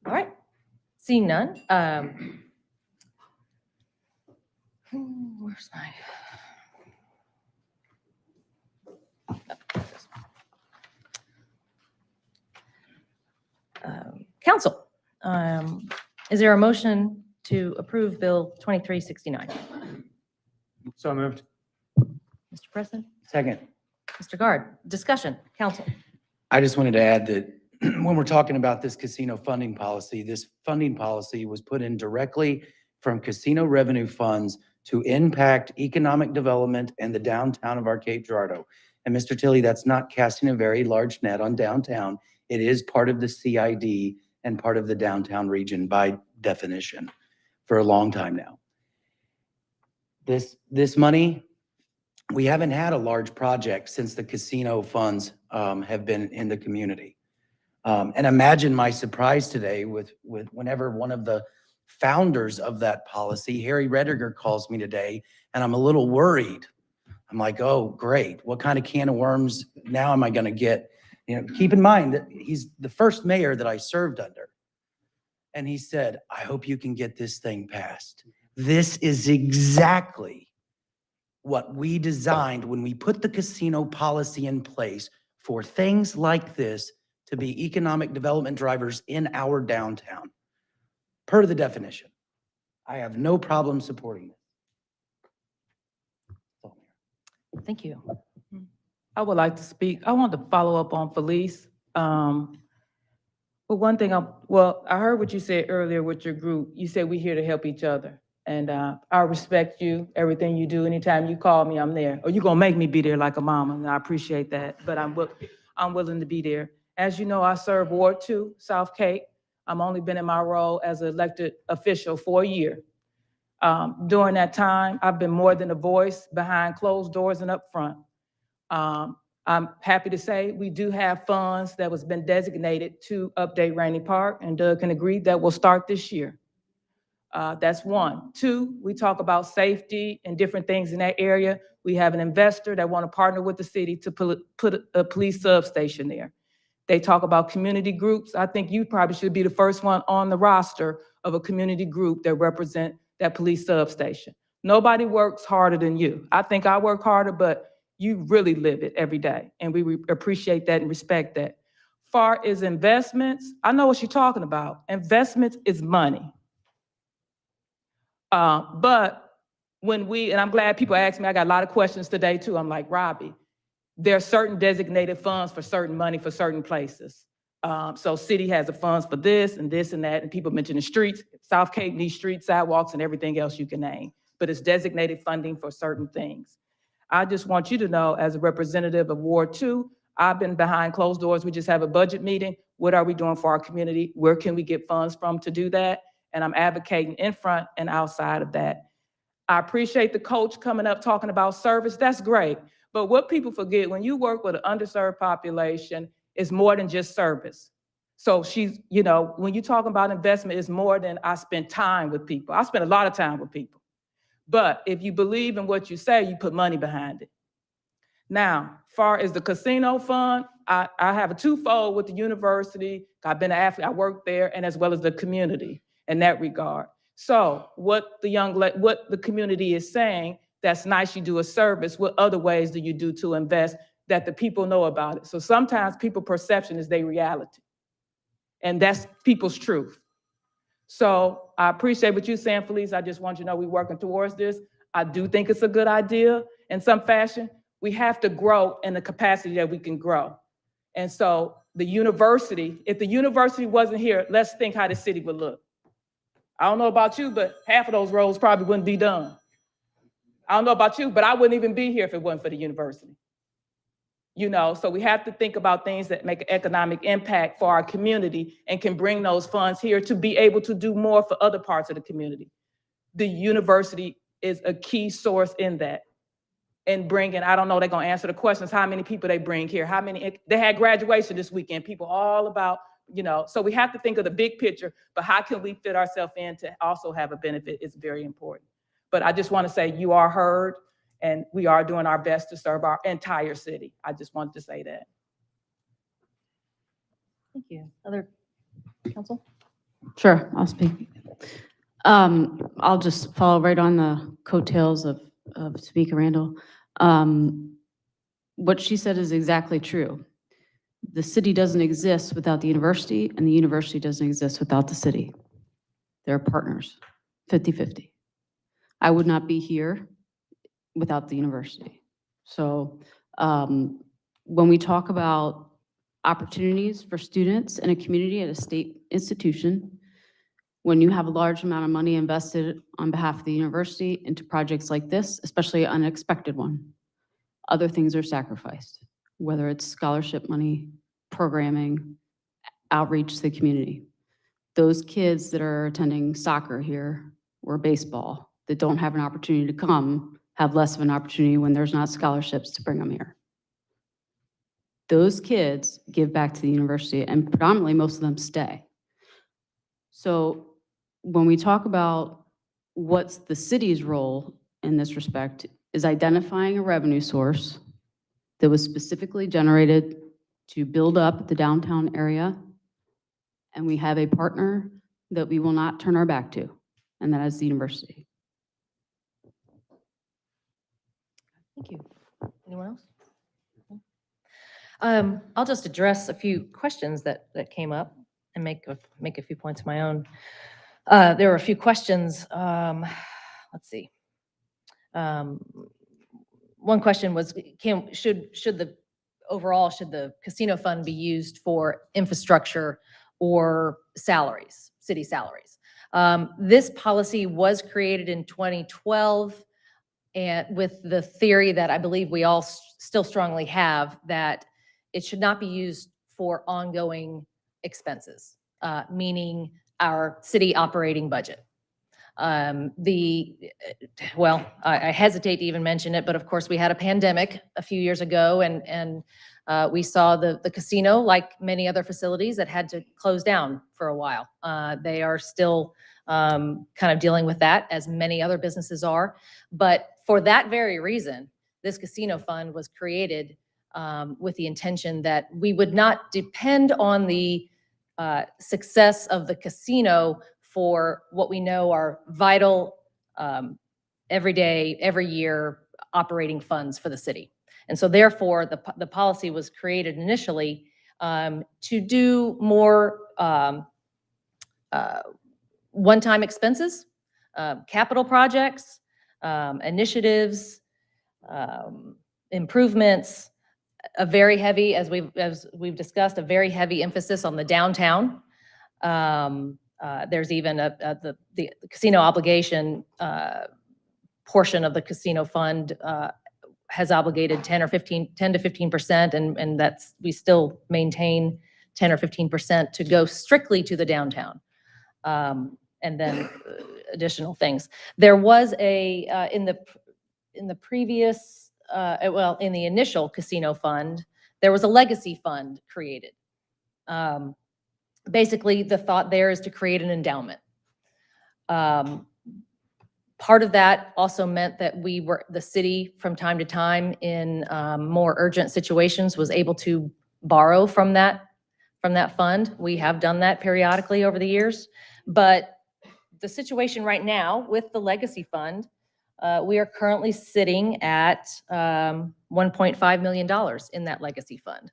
All right, seeing none. Where's my? Council, is there a motion to approve Bill 2369? So moved. Mr. Presson, Second. Mr. Guard, discussion, council. I just wanted to add that when we're talking about this casino funding policy, this funding policy was put in directly from casino revenue funds to impact economic development and the downtown of our Cape Girardeau. And Mr. Tilley, that's not casting a very large net on downtown. It is part of the CID and part of the downtown region by definition for a long time now. This money, we haven't had a large project since the casino funds have been in the community. And imagine my surprise today with whenever one of the founders of that policy, Harry Rediger, calls me today, and I'm a little worried. I'm like, oh, great. What kind of can of worms now am I going to get? You know, keep in mind that he's the first mayor that I served under. And he said, I hope you can get this thing passed. This is exactly what we designed when we put the casino policy in place for things like this to be economic development drivers in our downtown, per the definition. I have no problem supporting this. Thank you. I would like to speak. I want to follow up on Felice. But one thing, I heard what you said earlier with your group. You said we're here to help each other. And I respect you, everything you do. Anytime you call me, I'm there. Or you're going to make me be there like a mama, and I appreciate that. But I'm willing to be there. As you know, I serve Ward 2, South Cape. I'm only been in my role as an elected official for a year. During that time, I've been more than a voice behind closed doors and up front. I'm happy to say we do have funds that was been designated to update Rainey Park, and Doug can agree that will start this year. That's one. Two, we talk about safety and different things in that area. We have an investor that want to partner with the city to put a police substation there. They talk about community groups. I think you probably should be the first one on the roster of a community group that represent that police substation. Nobody works harder than you. I think I work harder, but you really live it every day. And we appreciate that and respect that. Far as investments, I know what you're talking about. Investments is money. But when and I'm glad people ask me, I got a lot of questions today too. I'm like, Robbie, there are certain designated funds for certain money for certain places. So city has the funds for this and that, and people mention the streets. South Cape needs streets, sidewalks, and everything else you can name. But it's designated funding for certain things. I just want you to know, as a representative of Ward 2, I've been behind closed doors. We just have a budget meeting. What are we doing for our community? Where can we get funds from to do that? And I'm advocating in front and outside of that. I appreciate the coach coming up talking about service. That's great. But what people forget, when you work with an underserved population, it's more than just service. So when you talk about investment, it's more than I spend time with people. I spend a lot of time with people. But if you believe in what you say, you put money behind it. Now, far as the casino fund, I have a twofold with the university. I've been an athlete, I worked there, and as well as the community in that regard. So what the community is saying, that's nice, you do a service. What other ways do you do to invest that the people know about it? So sometimes people's perception is their reality. And that's people's truth. So I appreciate what you're saying, Felice. I just want you to know we're working towards this. I do think it's a good idea in some fashion. We have to grow in the capacity that we can grow. And so the university, if the university wasn't here, let's think how the city would look. I don't know about you, but half of those roads probably wouldn't be done. I don't know about you, but I wouldn't even be here if it wasn't for the university. You know, so we have to think about things that make an economic impact for our community and can bring those funds here to be able to do more for other parts of the community. The university is a key source in that. And bringing, I don't know, they're gonna answer the questions, how many people they bring here, how many, they had graduation this weekend, people all about, you know, so we have to think of the big picture, but how can we fit ourselves in to also have a benefit is very important. But I just wanna say you are heard and we are doing our best to serve our entire city. I just wanted to say that. Thank you. Other council? Sure, I'll speak. I'll just follow right on the coattails of Speaker Randle. What she said is exactly true. The city doesn't exist without the university, and the university doesn't exist without the city. They're partners, 50-50. I would not be here without the university. So when we talk about opportunities for students in a community at a state institution, when you have a large amount of money invested on behalf of the university into projects like this, especially an unexpected one, other things are sacrificed, whether it's scholarship money, programming, outreach to the community. Those kids that are attending soccer here or baseball that don't have an opportunity to come have less of an opportunity when there's not scholarships to bring them here. Those kids give back to the university, and predominantly most of them stay. So when we talk about what's the city's role in this respect is identifying a revenue source that was specifically generated to build up the downtown area. And we have a partner that we will not turn our back to, and that is the university. Thank you. Anyone else? I'll just address a few questions that came up and make a few points of my own. There were a few questions. Let's see. One question was, should the casino fund be used for infrastructure or salaries, city salaries? This policy was created in 2012, and with the theory that I believe we all still strongly have, that it should not be used for ongoing expenses, meaning our city operating budget. I hesitate to even mention it, but of course we had a pandemic a few years ago, and we saw the casino, like many other facilities, that had to close down for a while. They are still kind of dealing with that, as many other businesses are. But for that very reason, this casino fund was created with the intention that we would not depend on the success of the casino for what we know are vital, every day, every year operating funds for the city. And so therefore, the policy was created initially to do more one-time expenses, capital projects, initiatives, improvements, a very heavy, as we've discussed, a very heavy emphasis on the downtown. There's even the casino obligation portion of the casino fund has obligated 10 to 15%, and that's, we still maintain 10 or 15% to go strictly to the downtown. And then additional things. There was in the previous, in the initial casino fund, there was a legacy fund created. Basically, the thought there is to create an endowment. Part of that also meant that the city, from time to time, in more urgent situations, was able to borrow from that fund. We have done that periodically over the years, but the situation right now with the legacy fund, we are currently sitting at $1.5 million in that legacy fund.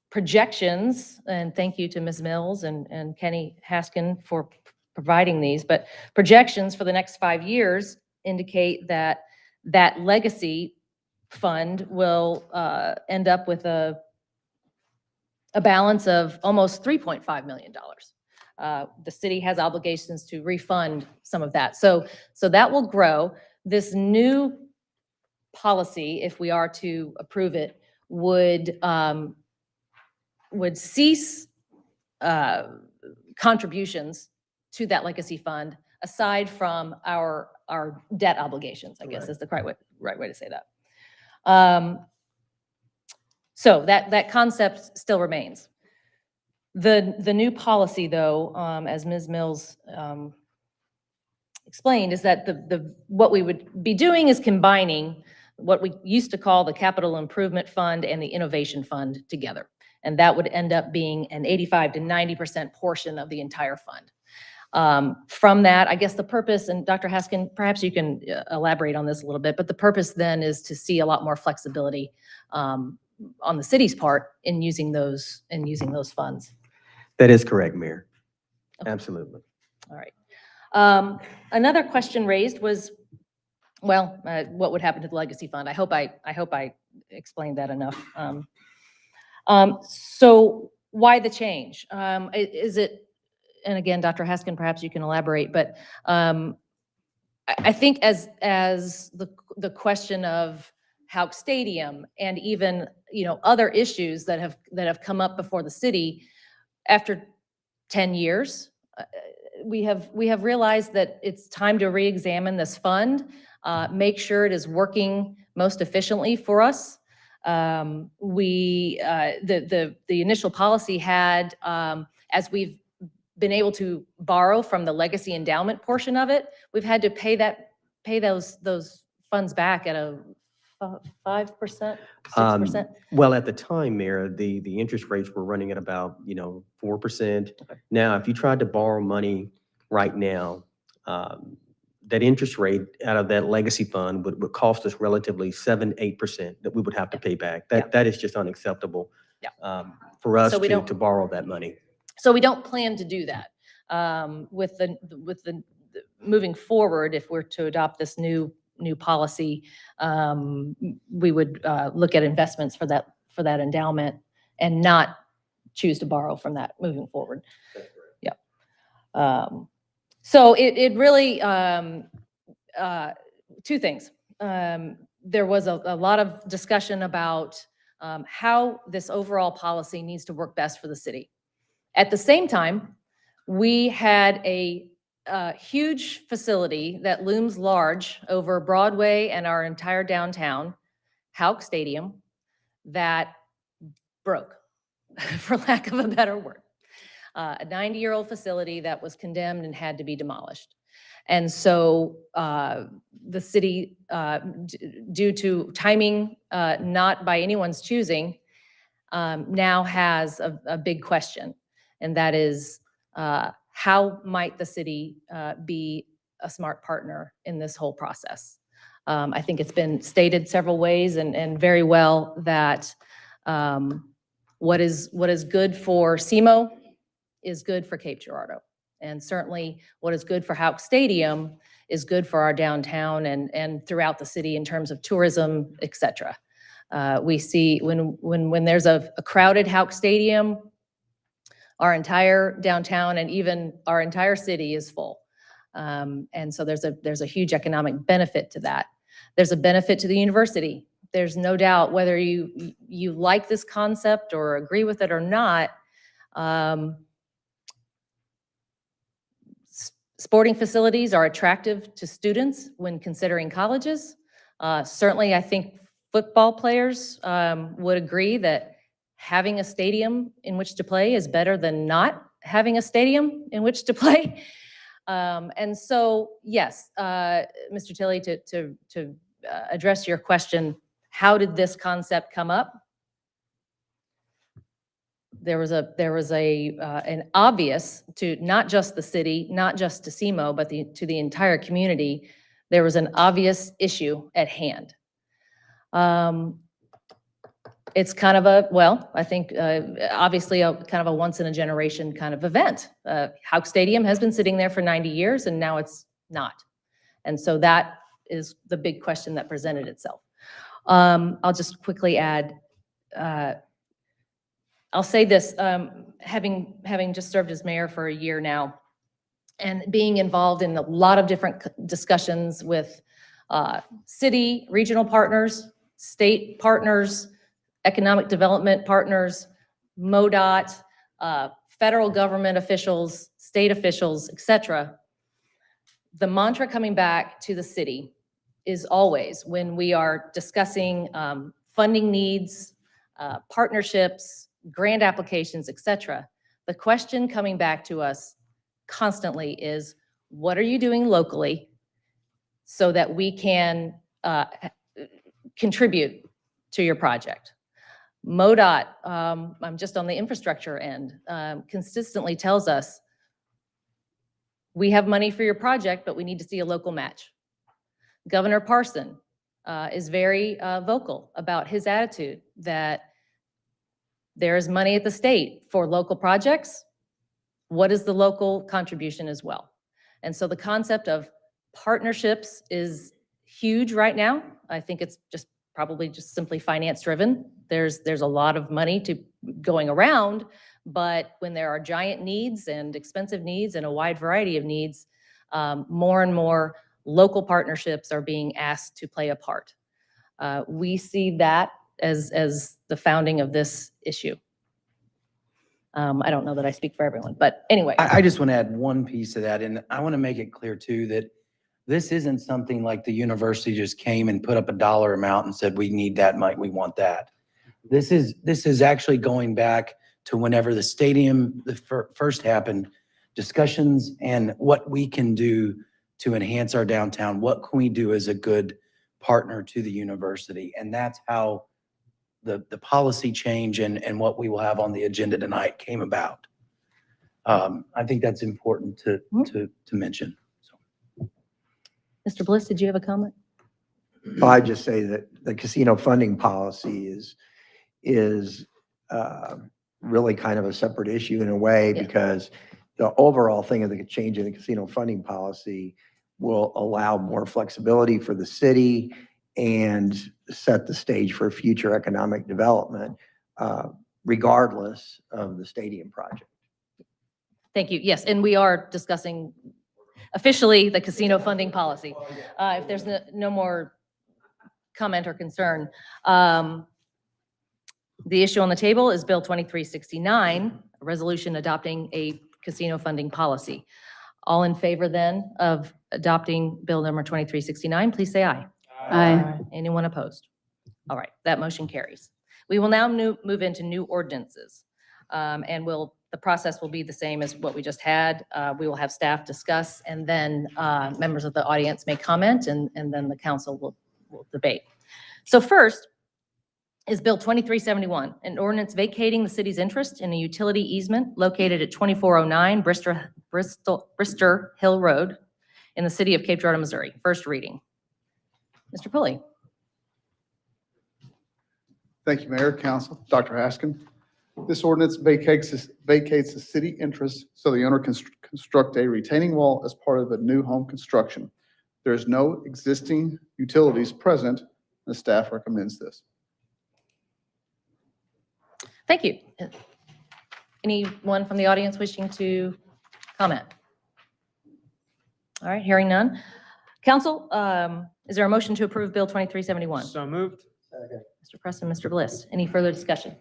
Projections, and thank you to Ms. Mills and Kenny Haskin for providing these, but projections for the next 5 years indicate that that legacy fund will end up with a a balance of almost $3.5 million. The city has obligations to refund some of that. So that will grow. This new policy, if we are to approve it, would cease contributions to that legacy fund aside from our debt obligations, I guess is the right way to say that. So that concept still remains. The new policy, though, as Ms. Mills explained, is that what we would be doing is combining what we used to call the Capital Improvement Fund and the Innovation Fund together. And that would end up being an 85 to 90% portion of the entire fund. From that, I guess the purpose, and Dr. Haskin, perhaps you can elaborate on this a little bit, but the purpose then is to see a lot more flexibility on the city's part in using those funds. That is correct, Mayor. Absolutely. All right. Another question raised was, well, what would happen to the legacy fund? I hope I explained that enough. So why the change? Is it, and again, Dr. Haskin, perhaps you can elaborate, but I think as the question of Houck Stadium and even, other issues that have come up before the city after 10 years, we have realized that it's time to re-examine this fund, make sure it is working most efficiently for us. The initial policy had, as we've been able to borrow from the legacy endowment portion of it, we've had to pay those funds back at a 5%, 6%. Well, at the time, Mayor, the interest rates were running at about, 4%. Now, if you tried to borrow money right now, that interest rate out of that legacy fund would cost us relatively 7-8% that we would have to pay back. That is just unacceptable for us to borrow that money. So we don't plan to do that. With the moving forward, if we're to adopt this new policy, we would look at investments for that endowment and not choose to borrow from that moving forward. Yeah. So it really, two things. There was a lot of discussion about how this overall policy needs to work best for the city. At the same time, we had a huge facility that looms large over Broadway and our entire downtown, Houck Stadium, that broke, for lack of a better word. A 90-year-old facility that was condemned and had to be demolished. And so the city, due to timing, not by anyone's choosing, now has a big question. And that is, how might the city be a smart partner in this whole process? I think it's been stated several ways and very well that what is good for SEMO is good for Cape Girardeau. And certainly what is good for Houck Stadium is good for our downtown and throughout the city in terms of tourism, et cetera. We see when there's a crowded Houck Stadium, our entire downtown and even our entire city is full. And so there's a huge economic benefit to that. There's a benefit to the university. There's no doubt whether you like this concept or agree with it or not, sporting facilities are attractive to students when considering colleges. Certainly, I think football players would agree that having a stadium in which to play is better than not having a stadium in which to play. And so, yes, Mr. Tilley, to address your question, how did this concept come up? There was an obvious to not just the city, not just to SEMO, but to the entire community. There was an obvious issue at hand. It's kind of I think obviously kind of a once in a generation kind of event. Houck Stadium has been sitting there for 90 years and now it's not. And so that is the big question that presented itself. I'll just quickly add, I'll say this, having just served as mayor for a year now, and being involved in a lot of different discussions with city, regional partners, state partners, economic development partners, MoDOT, federal government officials, state officials, et cetera. The mantra coming back to the city is always, when we are discussing funding needs, partnerships, grant applications, et cetera, the question coming back to us constantly is, what are you doing locally so that we can contribute to your project? MoDOT, I'm just on the infrastructure end, consistently tells us, we have money for your project, but we need to see a local match. Governor Presson is very vocal about his attitude that there is money at the state for local projects. What is the local contribution as well? And so the concept of partnerships is huge right now. I think it's just probably just simply finance driven. There's a lot of money going around, but when there are giant needs and expensive needs and a wide variety of needs, more and more local partnerships are being asked to play a part. We see that as the founding of this issue. I don't know that I speak for everyone, but anyway. I just want to add one piece of that, and I want to make it clear too that this isn't something like the university just came and put up a dollar amount and said, we need that, Mike, we want that. This is actually going back to whenever the stadium first happened, discussions and what we can do to enhance our downtown. What can we do as a good partner to the university? And that's how the policy change and what we will have on the agenda tonight came about. I think that's important to mention. Mr. Bliss, did you have a comment? Well, I just say that the casino funding policy is really kind of a separate issue in a way, because the overall thing of the change in the casino funding policy will allow more flexibility for the city and set the stage for future economic development, regardless of the stadium project. Thank you. Yes, and we are discussing officially the casino funding policy. If there's no more comment or concern, the issue on the table is Bill 2369, a resolution adopting a casino funding policy. All in favor then of adopting Bill number 2369, please say aye. Aye. Anyone opposed? All right, that motion carries. We will now move into new ordinances. And the process will be the same as what we just had. We will have staff discuss, and then members of the audience may comment, and then the council will debate. So first is Bill 2371, an ordinance vacating the city's interest in a utility easement located at 2409 Brister Hill Road in the city of Cape Girardeau, Missouri. First reading. Mr. Pulley. Thank you, Mayor, Council, Dr. Haskin. This ordinance vacates the city interest so the owner can construct a retaining wall as part of a new home construction. There is no existing utilities present, and the staff recommends this. Thank you. Anyone from the audience wishing to comment? All right, hearing none. Council, is there a motion to approve Bill 2371? So moved. Mr. Presson, Mr. Bliss, any further discussion?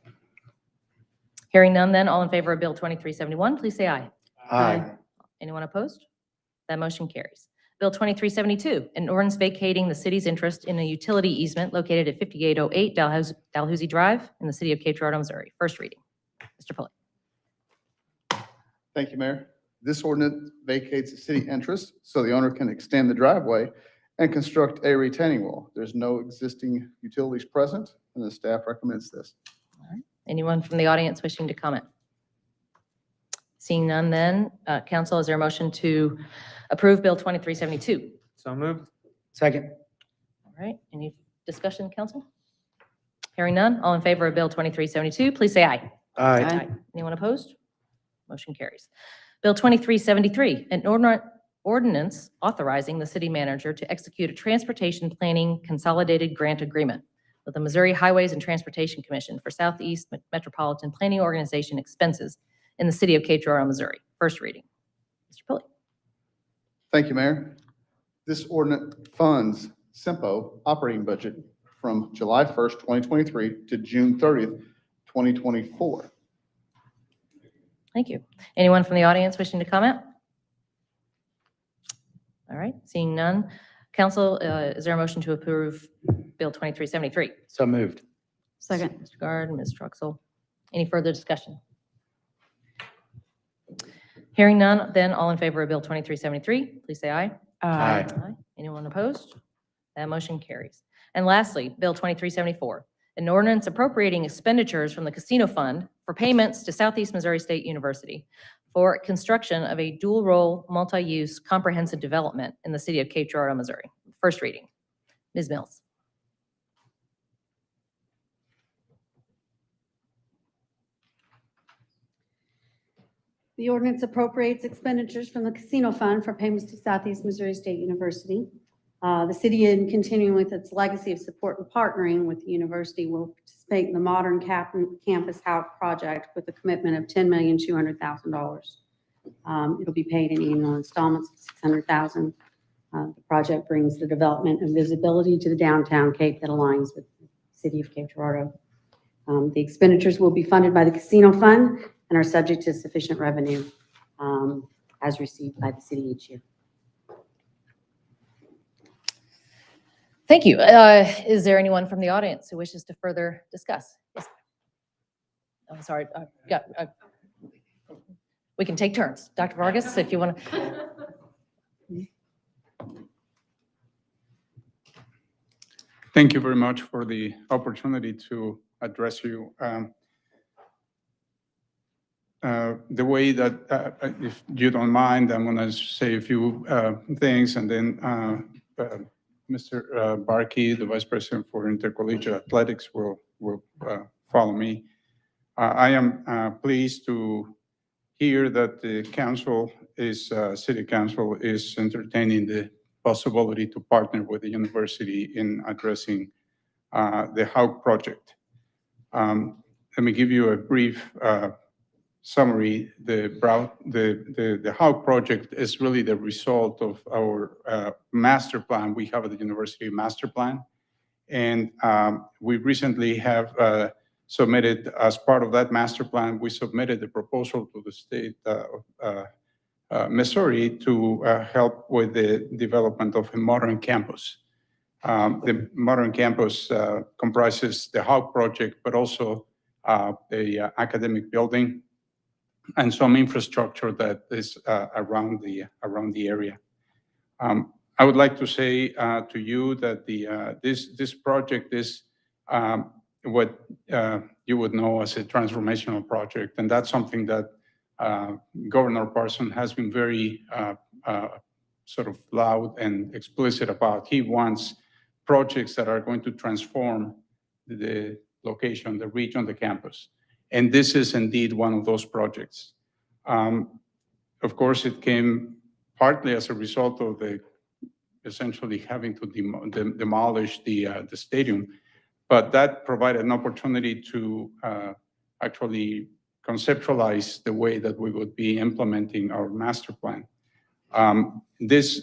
Hearing none then, all in favor of Bill 2371, please say aye. Aye. Anyone opposed? That motion carries. Bill 2372, an ordinance vacating the city's interest in a utility easement located at 5808 Dalhousie Drive in the city of Cape Girardeau, Missouri. First reading. Mr. Pulley. Thank you, Mayor. This ordinance vacates the city interest so the owner can extend the driveway and construct a retaining wall. There's no existing utilities present, and the staff recommends this. All right. Anyone from the audience wishing to comment? Seeing none then, council, is there a motion to approve Bill 2372? So moved. Second. All right, any discussion, council? Hearing none, all in favor of Bill 2372, please say aye. Aye. Anyone opposed? Motion carries. Bill 2373, an ordinance authorizing the city manager to execute a transportation planning consolidated grant agreement with the Missouri Highways and Transportation Commission for Southeast Metropolitan Planning Organization expenses in the city of Cape Girardeau, Missouri. First reading. Mr. Pulley. Thank you, Mayor. This ordinance funds SIMPO operating budget from July 1st, 2023 to June 30th, 2024. Thank you. Anyone from the audience wishing to comment? All right, seeing none. Council, is there a motion to approve Bill 2373? So moved. Second. Mr. Guard, Ms. Truxel. Any further discussion? Hearing none, then all in favor of Bill 2373, please say aye. Aye. Anyone opposed? That motion carries. And lastly, Bill 2374, an ordinance appropriating expenditures from the casino fund for payments to Southeast Missouri State University for construction of a dual-role, multi-use comprehensive development in the city of Cape Girardeau, Missouri. First reading. Ms. Mills. The ordinance appropriates expenditures from the casino fund for payments to Southeast Missouri State University. The city, in continuing with its legacy of support and partnering with the university, will participate in the modern campus house project with a commitment of $10,200,000. It'll be paid in annual installments of $600,000. The project brings the development and visibility to the downtown Cape that aligns with the city of Cape Girardeau. The expenditures will be funded by the casino fund and are subject to sufficient revenue as received by the city each year. Thank you. Is there anyone from the audience who wishes to further discuss? Yes. I'm sorry. We can take turns. Dr. Vargas, if you want to. Thank you very much for the opportunity to address you. The way that, if you don't mind, I'm going to say a few things, and then Mr. Barkey, the Vice President for Intercollegiate Athletics, will follow me. I am pleased to hear that the council is, City Council is entertaining the possibility to partner with the university in addressing the HAUC project. Let me give you a brief summary. The HAUC project is really the result of our master plan. We have at the university master plan, and we recently have submitted, as part of that master plan, we submitted a proposal to the state of Missouri to help with the development of a modern campus. The modern campus comprises the HAUC project, but also the academic building and some infrastructure that is around the area. I would like to say to you that this project is what you would know as a transformational project, and that's something that Governor Presson has been very sort of loud and explicit about. He wants projects that are going to transform the location, the region, the campus. And this is indeed one of those projects. Of course, it came partly as a result of essentially having to demolish the stadium, but that provided an opportunity to actually conceptualize the way that we would be implementing our master plan. This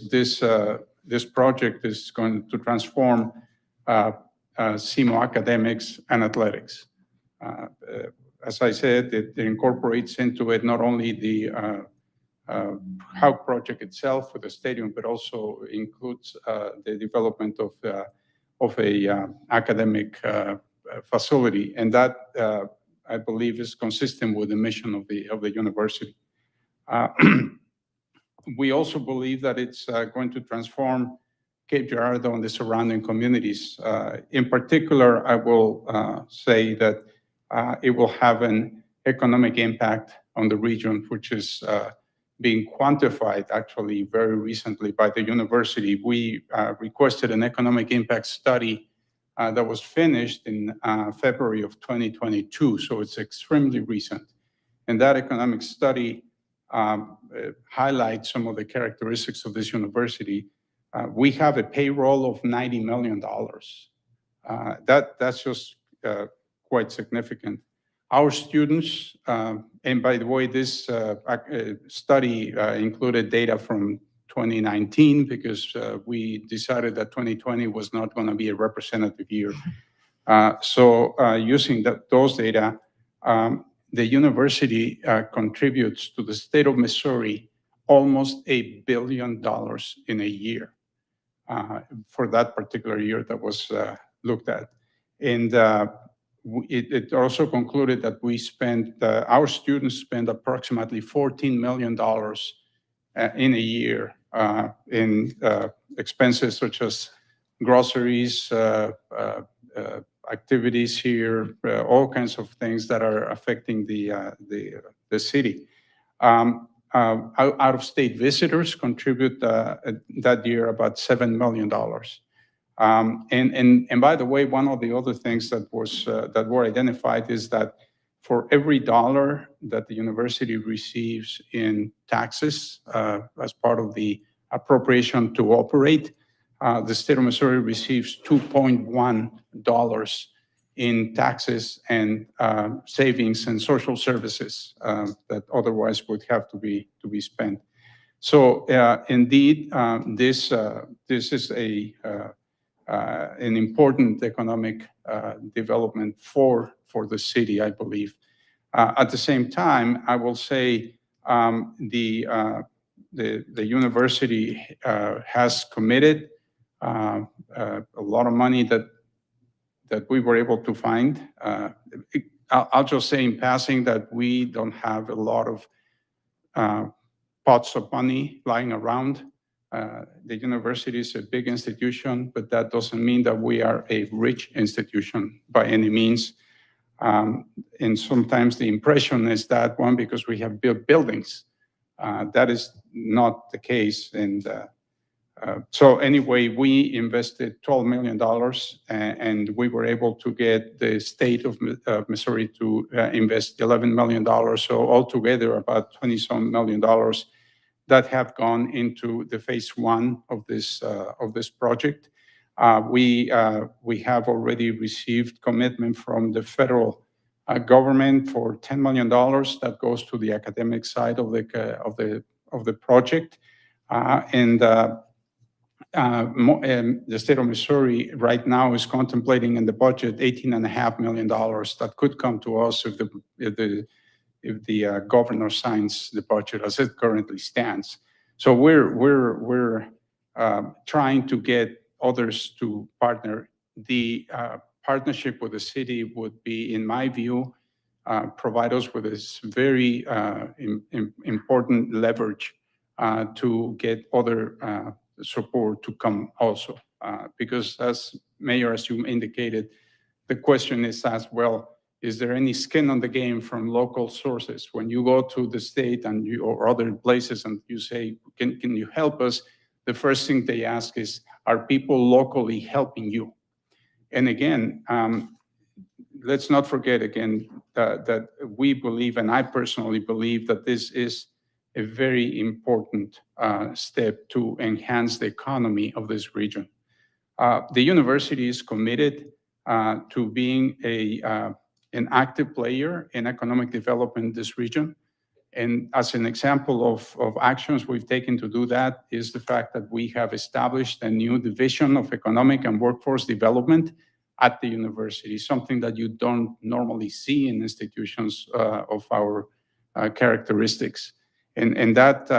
project is going to transform SEMO academics and athletics. As I said, it incorporates into it not only the HAUC project itself for the stadium, but also includes the development of a academic facility, and that I believe is consistent with the mission of the university. We also believe that it's going to transform Cape Girardeau and the surrounding communities. In particular, I will say that it will have an economic impact on the region, which is being quantified actually very recently by the university. We requested an economic impact study that was finished in February of 2022, so it's extremely recent. And that economic study highlights some of the characteristics of this university. We have a payroll of $90 million. That's just quite significant. Our students, and by the way, this study included data from 2019 because we decided that 2020 was not going to be a representative year. So using those data, the university contributes to the state of Missouri almost $1 billion in a year for that particular year that was looked at. And it also concluded that our students spend approximately $14 million in a year in expenses such as groceries, activities here, all kinds of things that are affecting the city. Out-of-state visitors contribute that year about $7 million. And by the way, one of the other things that were identified is that for every dollar that the university receives in taxes as part of the appropriation to operate, the state of Missouri receives $2.1 in taxes and savings and social services that otherwise would have to be spent. So indeed, this is an important economic development for the city, I believe. At the same time, I will say the university has committed a lot of money that we were able to find. I'll just say in passing that we don't have a lot of pots of money lying around. The university is a big institution, but that doesn't mean that we are a rich institution by any means. And sometimes the impression is that one, because we have built buildings. That is not the case. And so anyway, we invested $12 million and we were able to get the state of Missouri to invest $11 million. So altogether about $20-some million that have gone into the phase one of this project. We have already received commitment from the federal government for $10 million that goes to the academic side of the project. And the state of Missouri right now is contemplating in the budget $18.5 million that could come to us if the governor signs the budget as it currently stands. So we're trying to get others to partner. The partnership with the city would be, in my view, provide us with this very important leverage to get other support to come also. Because as Mayor, as you indicated, the question is asked, well, is there any skin on the game from local sources? When you go to the state or other places and you say, can you help us? The first thing they ask is, are people locally helping you? And again, let's not forget again that we believe, and I personally believe, that this is a very important step to enhance the economy of this region. The university is committed to being an active player in economic development in this region. And as an example of actions we've taken to do that is the fact that we have established a new division of economic and workforce development at the university, something that you don't normally see in institutions of our characteristics. And that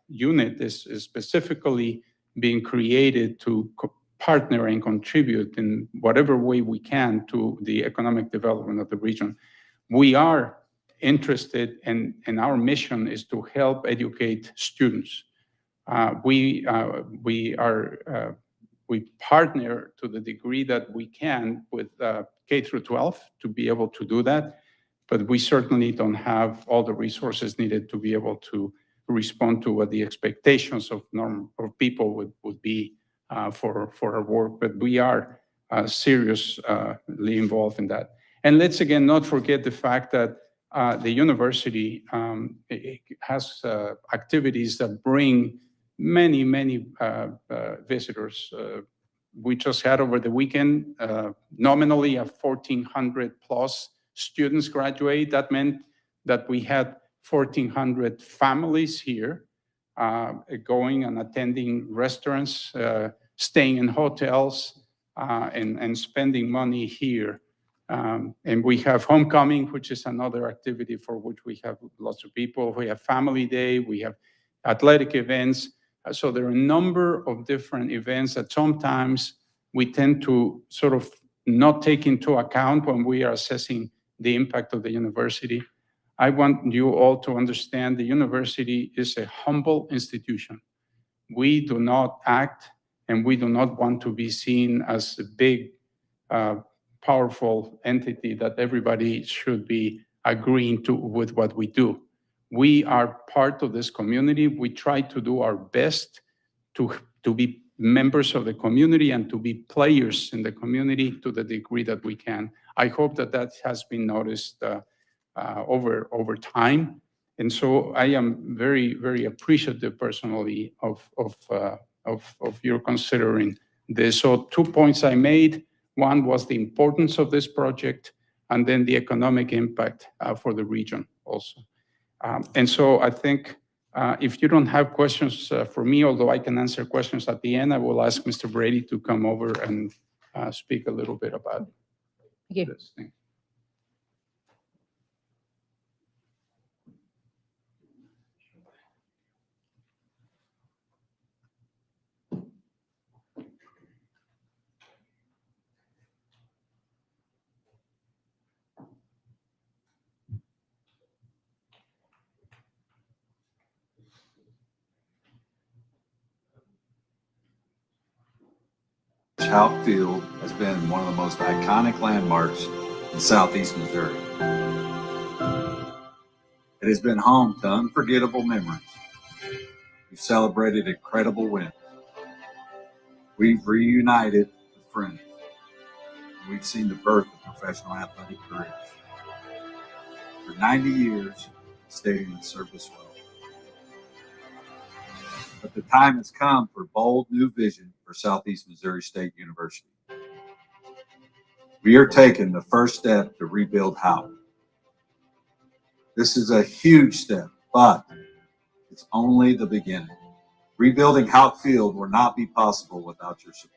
unit is specifically being created to partner and contribute in whatever way we can to the economic development of the region. We are interested, and our mission is to help educate students. We partner to the degree that we can with K through 12 to be able to do that, but we certainly don't have all the resources needed to be able to respond to what the expectations of people would be for our work. But we are seriously involved in that. And let's again not forget the fact that the university has activities that bring many visitors we just had over the weekend, nominally a 1,400 plus students graduate. That meant that we had 1,400 families here going and attending restaurants, staying in hotels, and spending money here. And we have homecoming, which is another activity for which we have lots of people. We have family day, we have athletic events. So there are a number of different events that sometimes we tend to sort of not take into account when we are assessing the impact of the university. I want you all to understand the university is a humble institution. We do not act and we do not want to be seen as a big, powerful entity that everybody should be agreeing to with what we do. We are part of this community. We try to do our best to be members of the community and to be players in the community to the degree that we can. I hope that that has been noticed over time. And so I am very, very appreciative personally of your considering this. So 2 points I made. One was the importance of this project, and then the economic impact for the region also. And so I think if you don't have questions for me, although I can answer questions at the end, I will ask Mr. Brady to come over and speak a little bit about this thing. Houck Field has been one of the most iconic landmarks in southeast Missouri. It has been home to unforgettable memories. We've celebrated incredible wins. We've reunited with friends. We've seen the birth of professional athletic careers. For 90 years, the stadium has served us well. But the time has come for bold new vision for Southeast Missouri State University. We are taking the first step to rebuild Houck. This is a huge step, but it's only the beginning. Rebuilding Houck Field will not be possible without your support.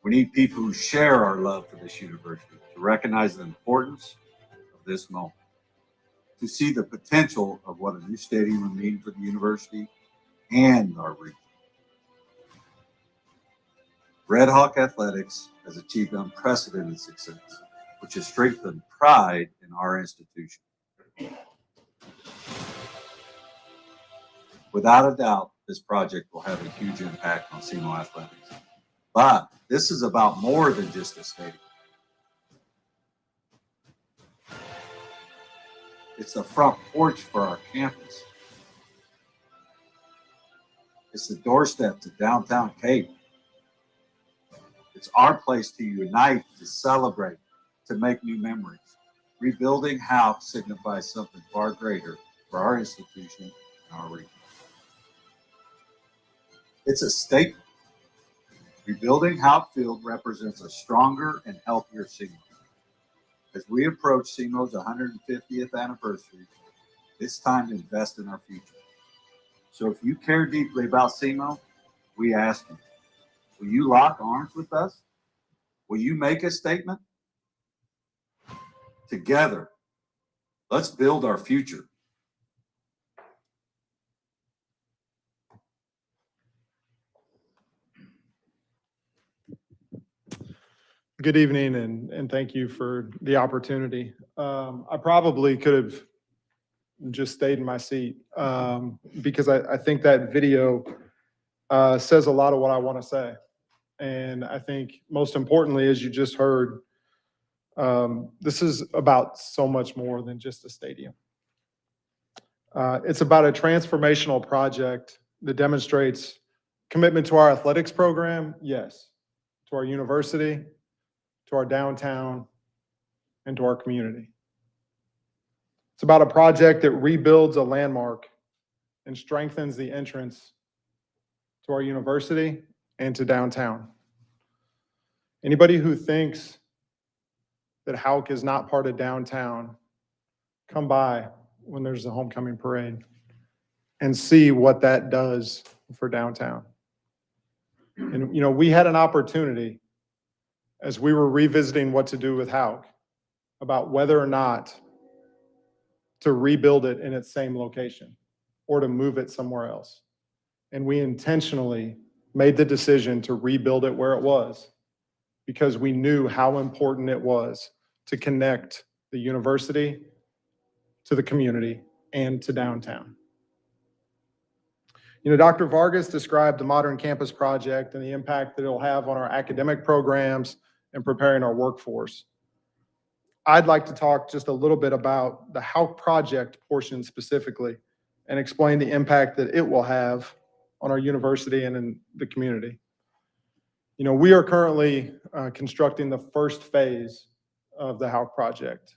We need people who share our love for this university to recognize the importance of this moment, to see the potential of what a new stadium would mean for the university and our region. Red Hawk Athletics has achieved unprecedented success, which has strengthened pride in our institution. Without a doubt, this project will have a huge impact on SEMO athletics. But this is about more than just a stadium. It's the front porch for our campus. It's the doorstep to downtown Cape. It's our place to unite, to celebrate, to make new memories. Rebuilding Houck signifies something far greater for our institution and our region. It's a statement. Rebuilding Houck Field represents a stronger and healthier SEMO. As we approach SEMO's 150th anniversary, it's time to invest in our future. So if you care deeply about SEMO, we ask you, will you lock arms with us? Will you make a statement? Together, let's build our future. Good evening, and thank you for the opportunity. I probably could have just stayed in my seat because I think that video says a lot of what I want to say. And I think most importantly, as you just heard, this is about so much more than just a stadium. It's about a transformational project that demonstrates commitment to our athletics program, yes, to our university, to our downtown, and to our community. It's about a project that rebuilds a landmark and strengthens the entrance to our university and to downtown. Anybody who thinks that Hauk is not part of downtown, come by when there's a homecoming parade and see what that does for downtown. And, you know, we had an opportunity as we were revisiting what to do with Hauk about whether or not to rebuild it in its same location or to move it somewhere else. And we intentionally made the decision to rebuild it where it was because we knew how important it was to connect the university to the community and to downtown. You know, Dr. Vargas described the Modern Campus Project and the impact that it'll have on our academic programs and preparing our workforce. I'd like to talk just a little bit about the Hauk project portion specifically and explain the impact that it will have on our university and in the community. You know, we are currently constructing the first phase of the Hauk project.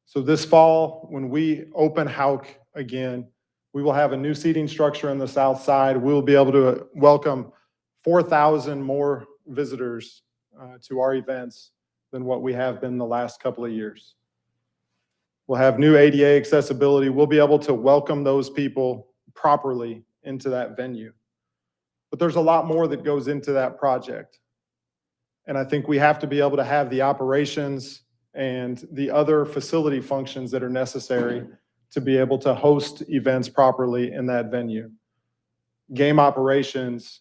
So this fall, when we open Hauk again, we will have a new seating structure on the south side. We'll be able to welcome 4,000 more visitors to our events than what we have been the last couple of years. We'll have new ADA accessibility. We'll be able to welcome those people properly into that venue. But there's a lot more that goes into that project. And I think we have to be able to have the operations and the other facility functions that are necessary to be able to host events properly in that venue. Game operations,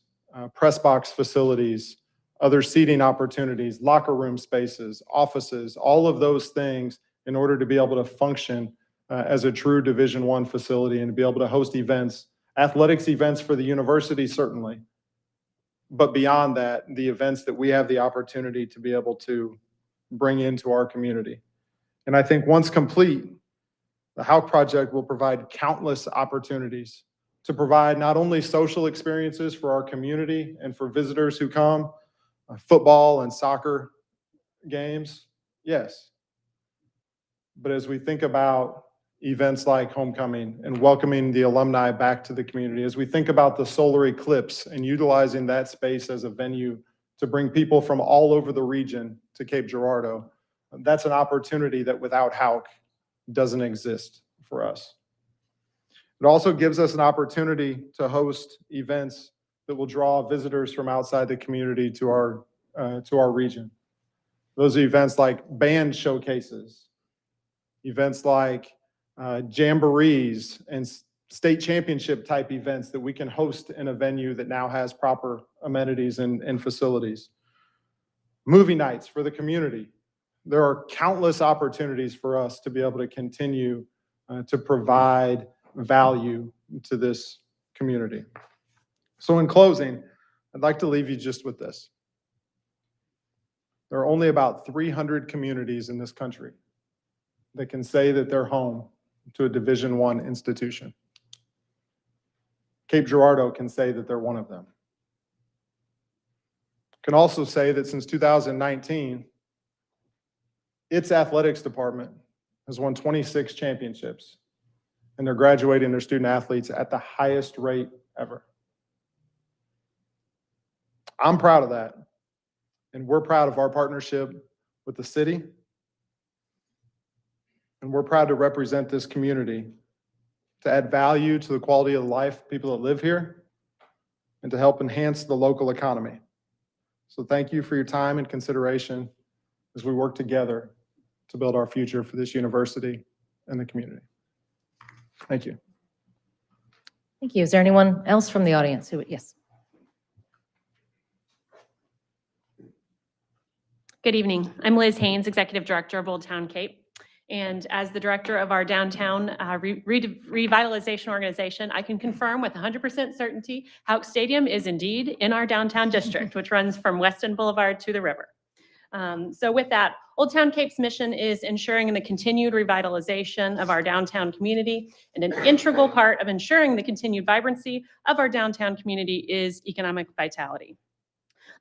press box facilities, other seating opportunities, locker room spaces, offices, all of those things in order to be able to function as a true Division I facility and to be able to host events, athletics events for the university certainly, but beyond that, the events that we have the opportunity to be able to bring into our community. And I think once complete, the Hauk project will provide countless opportunities to provide not only social experiences for our community and for visitors who come, football and soccer games, yes. But as we think about events like homecoming and welcoming the alumni back to the community, as we think about the solar eclipse and utilizing that space as a venue to bring people from all over the region to Cape Girardeau, that's an opportunity that without Hauk doesn't exist for us. It also gives us an opportunity to host events that will draw visitors from outside the community to our region. Those are events like band showcases, events like jamborees and state championship type events that we can host in a venue that now has proper amenities and facilities. Movie nights for the community. There are countless opportunities for us to be able to continue to provide value to this community. So in closing, I'd like to leave you just with this. There are only about 300 communities in this country that can say that they're home to a Division I institution. Cape Girardeau can say that they're one of them. Can also say that since 2019, its athletics department has won 26 championships, and they're graduating their student athletes at the highest rate ever. I'm proud of that, and we're proud of our partnership with the city, and we're proud to represent this community to add value to the quality of life of people that live here and to help enhance the local economy. So thank you for your time and consideration as we work together to build our future for this university and the community. Thank you. Thank you. Is there anyone else from the audience who would, yes? Good evening. I'm Liz Haynes, Executive Director of Old Town Cape. And as the director of our downtown revitalization organization, I can confirm with 100% certainty, Hauk Stadium is indeed in our downtown district, which runs from Weston Boulevard to the river. So with that, Old Town Cape's mission is ensuring the continued revitalization of our downtown community, and an integral part of ensuring the continued vibrancy of our downtown community is economic vitality.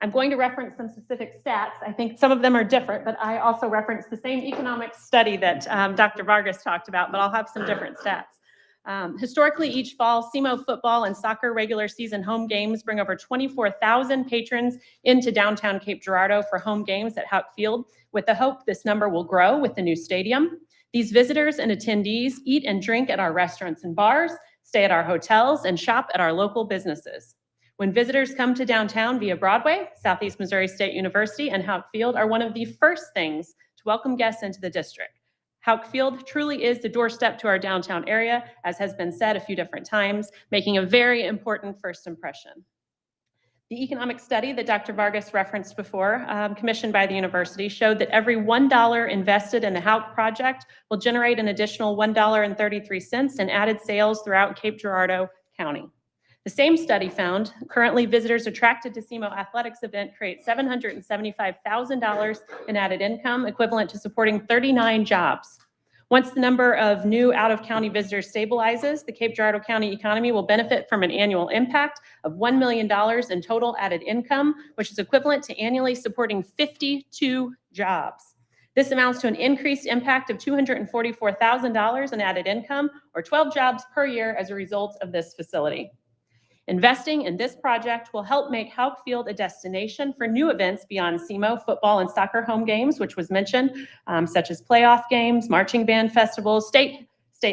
I'm going to reference some specific stats. I think some of them are different, but I also reference the same economic study that Dr. Vargas talked about, but I'll have some different stats. Historically, each fall, SEMO football and soccer regular season home games bring over 24,000 patrons into downtown Cape Girardeau for home games at Houck Field, with the hope this number will grow with the new stadium. These visitors and attendees eat and drink at our restaurants and bars, stay at our hotels, and shop at our local businesses. When visitors come to downtown via Broadway, Southeast Missouri State University and Houck Field are one of the first things to welcome guests into the district. Houck Field truly is the doorstep to our downtown area, as has been said a few different times, making a very important first impression. The economic study that Dr. Vargas referenced before, commissioned by the university, showed that every $1 invested in the Houck project will generate an additional $1.33 in added sales throughout Cape Girardeau County. The same study found currently visitors attracted to SEMO athletics event create $775,000 in added income, equivalent to supporting 39 jobs. Once the number of new out-of-county visitors stabilizes, the Cape Girardeau County economy will benefit from an annual impact of $1 million in total added income, which is equivalent to annually supporting 52 jobs. This amounts to an increased impact of $244,000 in added income, or 12 jobs per year as a result of this facility. Investing in this project will help make Houck Field a destination for new events beyond SEMO football and soccer home games, which was mentioned, such as playoff games, marching band festivals, state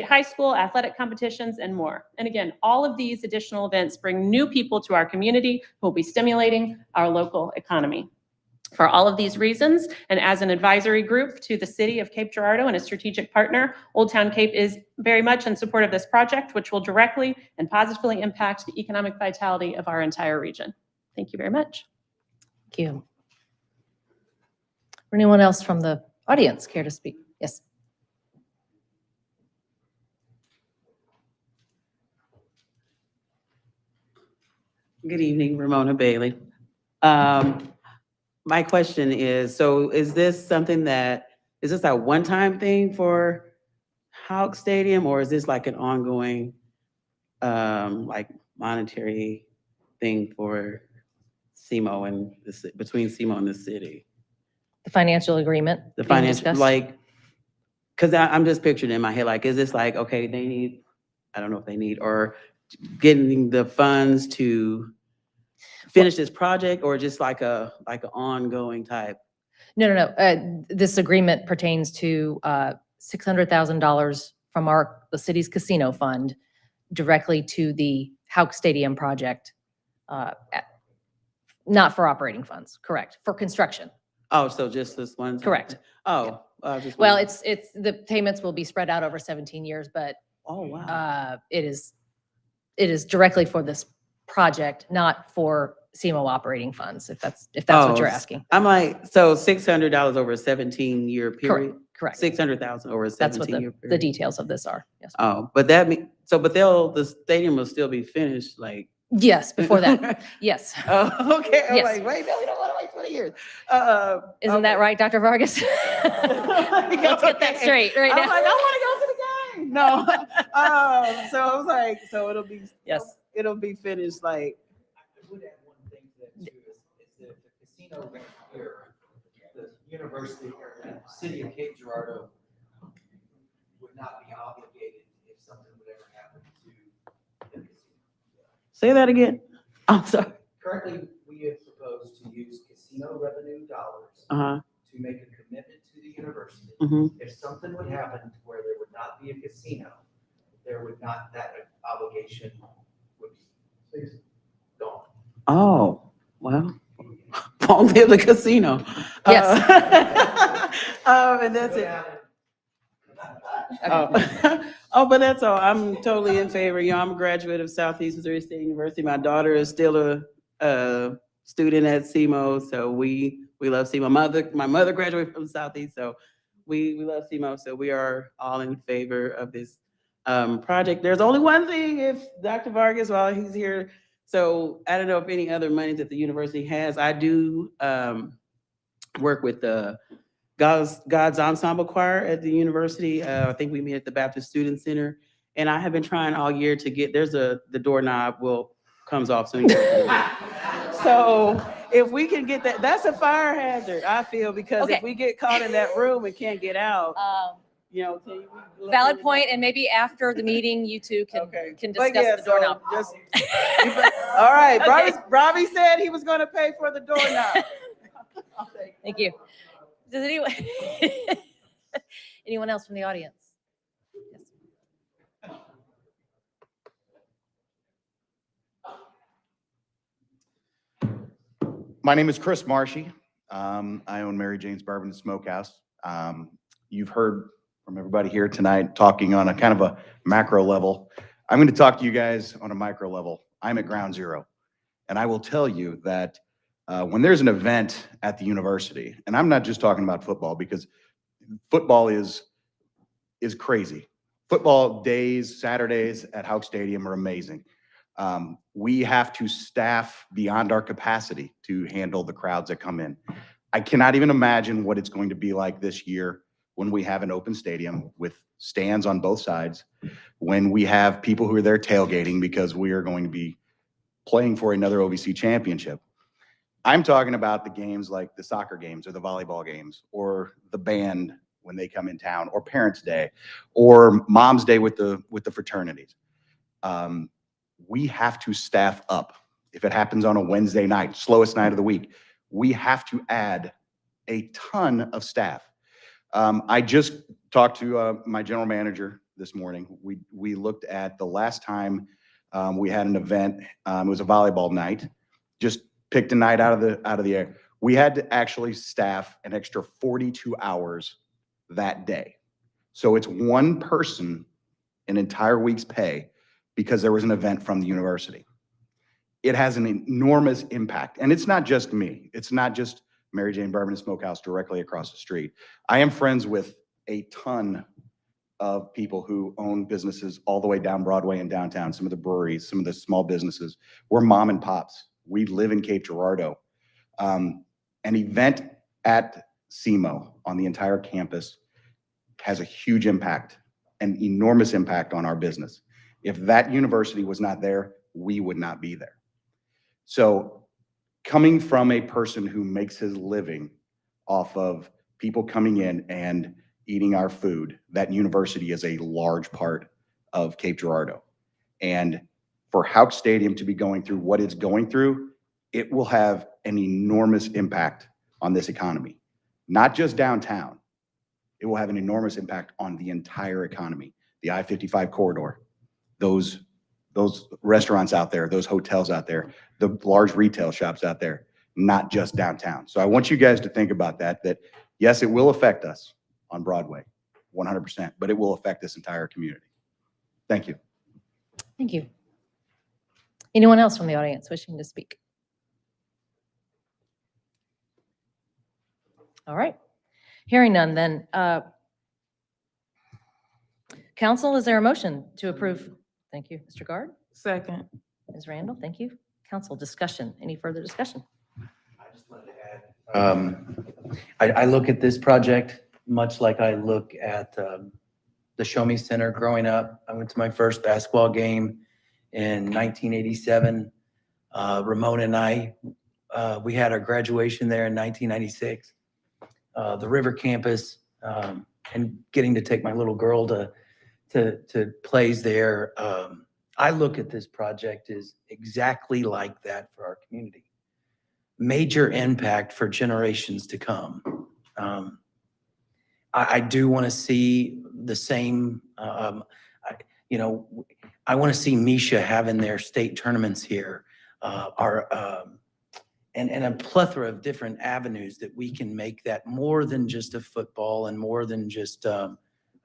high school athletic competitions, and more. And again, all of these additional events bring new people to our community who will be stimulating our local economy. For all of these reasons, and as an advisory group to the City of Cape Girardeau and a strategic partner, Old Town Cape is very much in support of this project, which will directly and positively impact the economic vitality of our entire region. Thank you very much. Thank you. Anyone else from the audience care to speak? Yes. Good evening, Ramona Bailey. My question is, so is this something that, is this a one-time thing for Houck Stadium, or is this like an ongoing, like monetary thing for SEMO and between SEMO and the city? The financial agreement. The being financial, discussed? like, because I'm just picturing in my head, like, is this like, okay, they need, I don't know if they need, or getting the funds to finish this project, or just like an ongoing type? No. This agreement pertains to $600,000 from the city's casino fund directly to the Houck Stadium project, not for operating funds, correct, for construction. Oh, so just this one? Correct. Oh. I was just Well, wondering. it's the payments will be spread out over 17 years, but Oh, wow. it is directly for this project, not for SEMO operating funds, if that's what you're asking. I'm like, so $600 over a 17-year period? Correct. 600,000 over a That's what 17-year the period? details of this are. Yes. Oh, but that means, so, but the stadium will still be finished, like? Yes, before that. Yes. Oh, okay. I'm Yes. like, wait, no, we don't want to wait 20 years. Isn't that right, Dr. Vargas? Let's get that straight right now. I'm like, I want to go to the game. No. So I was like, so it'll be, yes, it'll be finished like. I would add one thing to that too, is that the casino right here, the university or the city of Cape Girardeau would not be obligated if something would ever happen to the casino. Say that again. I'm sorry. Currently, we have proposed to use casino revenue dollars to make a commitment to the university. Mhm. If something would happen to where there would not be a casino, there would not, that obligation would be gone. Oh, well, long live the casino. Yes. And that's it. Oh, but that's all. I'm totally in favor. You know, I'm a graduate of Southeast Missouri State University. My daughter is still a student at SEMO, so we love SEMO. My mother graduated from Southeast, so we love SEMO. So we are all in favor of this project. There's only one thing, if Dr. Vargas, while he's here, so I don't know if any other money that the university has. I do work with the God's Ensemble Choir at the university. I think we meet at the Baptist Student Center. And I have been trying all year to get, the doorknob comes off soon. So if we can get that, that's a fire hazard, I feel, because Okay. if we get caught in that room and can't get out. You know, can you look Valid into point, that? and maybe after the meeting, you two can But yeah, discuss the doorknob. so just, all right, Okay. Robbie said he was gonna pay for the doorknob. Thank you. Does anyone, anyone else from the audience? Yes. My name is Chris Marshy. I own Mary Jane's Bourbon and Smokehouse. You've heard from everybody here tonight talking on a kind of a macro level. I'm going to talk to you guys on a micro level. I'm at ground zero. And I will tell you that when there's an event at the university, and I'm not just talking about football because football is crazy. Football days, Saturdays at Houck Stadium are amazing. We have to staff beyond our capacity to handle the crowds that come in. I cannot even imagine what it's going to be like this year when we have an open stadium with stands on both sides, when we have people who are there tailgating because we are going to be playing for another OVC championship. I'm talking about the games like the soccer games or the volleyball games or the band when they come in town, or Parents' Day, or Mom's Day with the fraternities. We have to staff up. If it happens on a Wednesday night, slowest night of the week, we have to add a ton of staff. I just talked to my general manager this morning. We looked at the last time we had an event. It was a volleyball night. Just picked a night out of the air. We had to actually staff an extra 42 hours that day. So it's one person an entire week's pay because there was an event from the university. It has an enormous impact. And it's not just me. It's not just Mary Jane Bourbon and Smokehouse directly across the street. I am friends with a ton of people who own businesses all the way down Broadway and downtown, some of the breweries, some of the small businesses. We're mom and pops. We live in Cape Girardeau. An event at SEMO on the entire campus has a huge impact, an enormous impact on our business. If that university was not there, we would not be there. So coming from a person who makes his living off of people coming in and eating our food, that university is a large part of Cape Girardeau. And for Houck Stadium to be going through what it's going through, it will have an enormous impact on this economy, not just downtown. It will have an enormous impact on the entire economy, the I-55 corridor, those restaurants out there, those hotels out there, the large retail shops out there, not just downtown. So I want you guys to think about that yes, it will affect us on Broadway, 100%, but it will affect this entire community. Thank you. Thank you. Anyone else from the audience wishing to speak? All right. Hearing none, then. Council, is there a motion to approve? Thank you, Mr. Guard. Second. Ms. Randle, thank you. Council discussion. Any further discussion? I look at this project much like I look at the Show Me Center growing up. I went to my first basketball game in 1987. Ramona and I, we had our graduation there in 1996. The River Campus, and getting to take my little girl to plays there. I look at this project as exactly like that for our community. Major impact for generations to come. I do want to see the same, I want to see Misha having their state tournaments here, and a plethora of different avenues that we can make that more than just a football and more than just a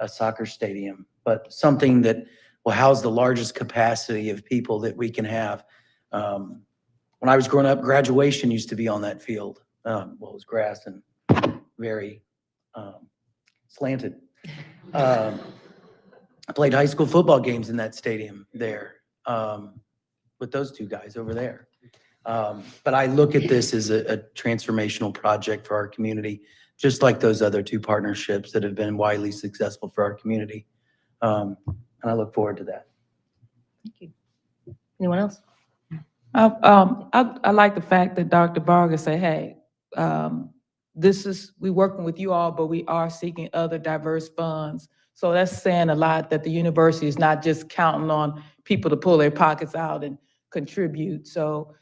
soccer stadium, but something that will house the largest capacity of people that we can have. When I was growing up, graduation used to be on that field. Well, it was grass and very slanted. I played high school football games in that stadium there with those two guys over there. But I look at this as a transformational project for our community, just like those other two partnerships that have been widely successful for our community. And I look forward to that. Thank you. Anyone else? I like the fact that Dr. Vargas said, hey, we working with you all, but we are seeking other diverse funds. So that's saying a lot that the university is not just counting on people to pull their pockets out and contribute. So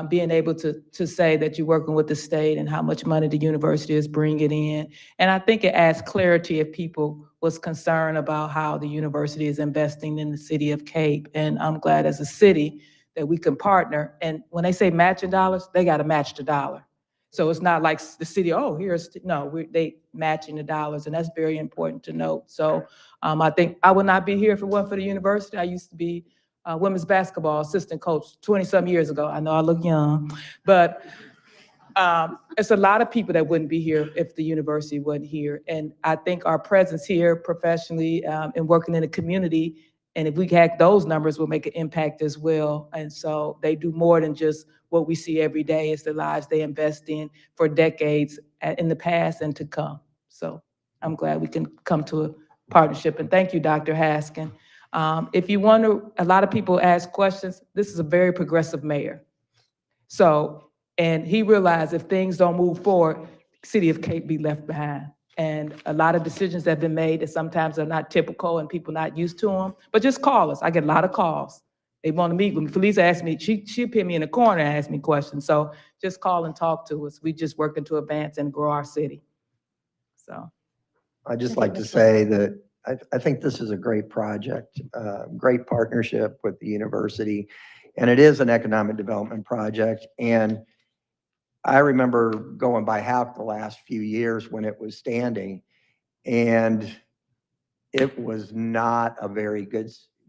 being able to say that you're working with the state and how much money the university is bringing in. And I think it adds clarity if people was concerned about how the university is investing in the city of Cape. And I'm glad as a city that we can partner. And when they say matching dollars, they got to match the dollar. So it's not like the city, oh, they matching the dollars, and that's very important to note. So I think I would not be here if it wasn't for the university. I used to be women's basketball assistant coach 20-some years ago. I know I look young, but it's a lot of people that wouldn't be here if the university wasn't here. And I think our presence here professionally and working in the community, and if we had those numbers, will make an impact as well. And so they do more than just what we see every day. It's the lives they invest in for decades in the past and to come. So I'm glad we can come to a partnership. And thank you, Dr. Haskin. If you want to, a lot of people ask questions. This is a very progressive mayor. So, and he realized if things don't move forward, City of Cape be left behind. And a lot of decisions have been made that sometimes are not typical and people not used to them. But just call us. I get a lot of calls. They want to meet with me. Felice asked me, she put me in the corner and asked me questions. So just call and talk to us. We just working to advance and grow our city. So. I'd just like to say that I think this is a great project, great partnership with the university, and it is an economic development project. And I remember going by half the last few years when it was standing, and it was not a very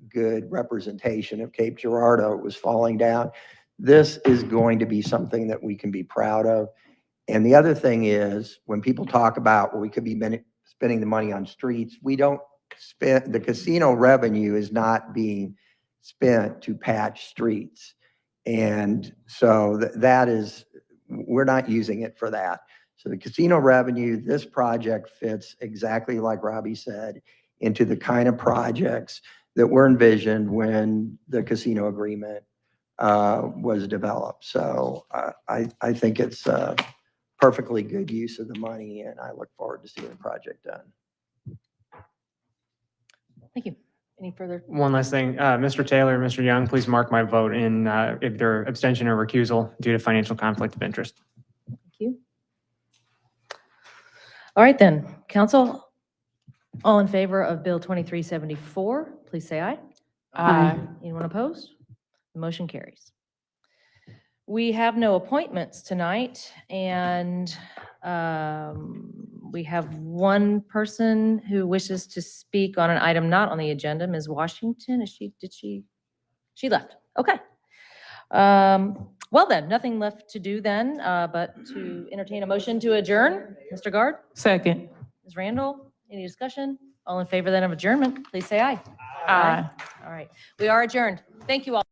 good representation of Cape Girardeau. It was falling down. This is going to be something that we can be proud of. And the other thing is, when people talk about, well, we could be spending the money on streets, we don't spend, the casino revenue is not being spent to patch streets. And so that is, we're not using it for that. So the casino revenue, this project fits exactly like Robbie said, into the kind of projects that were envisioned when the casino agreement was developed. So I think it's a perfectly good use of the money, and I look forward to seeing the project done. Thank you. Any further? One last thing, Mr. Taylor, Mr. Young, please mark my vote in either abstention or recusal due to financial conflict of interest. Thank you. All right then, council, all in favor of Bill 2374, please say aye. Aye. Anyone opposed? The motion carries. We have no appointments tonight, and we have one person who wishes to speak on an item not on the agenda, Ms. Washington. She left. Okay. Well then, nothing left to do then, but to entertain a motion to adjourn. Mr. Guard? Second. Ms. Randle, any discussion? All in favor then of adjournment, please say aye. Aye. All right, we are adjourned. Thank you all.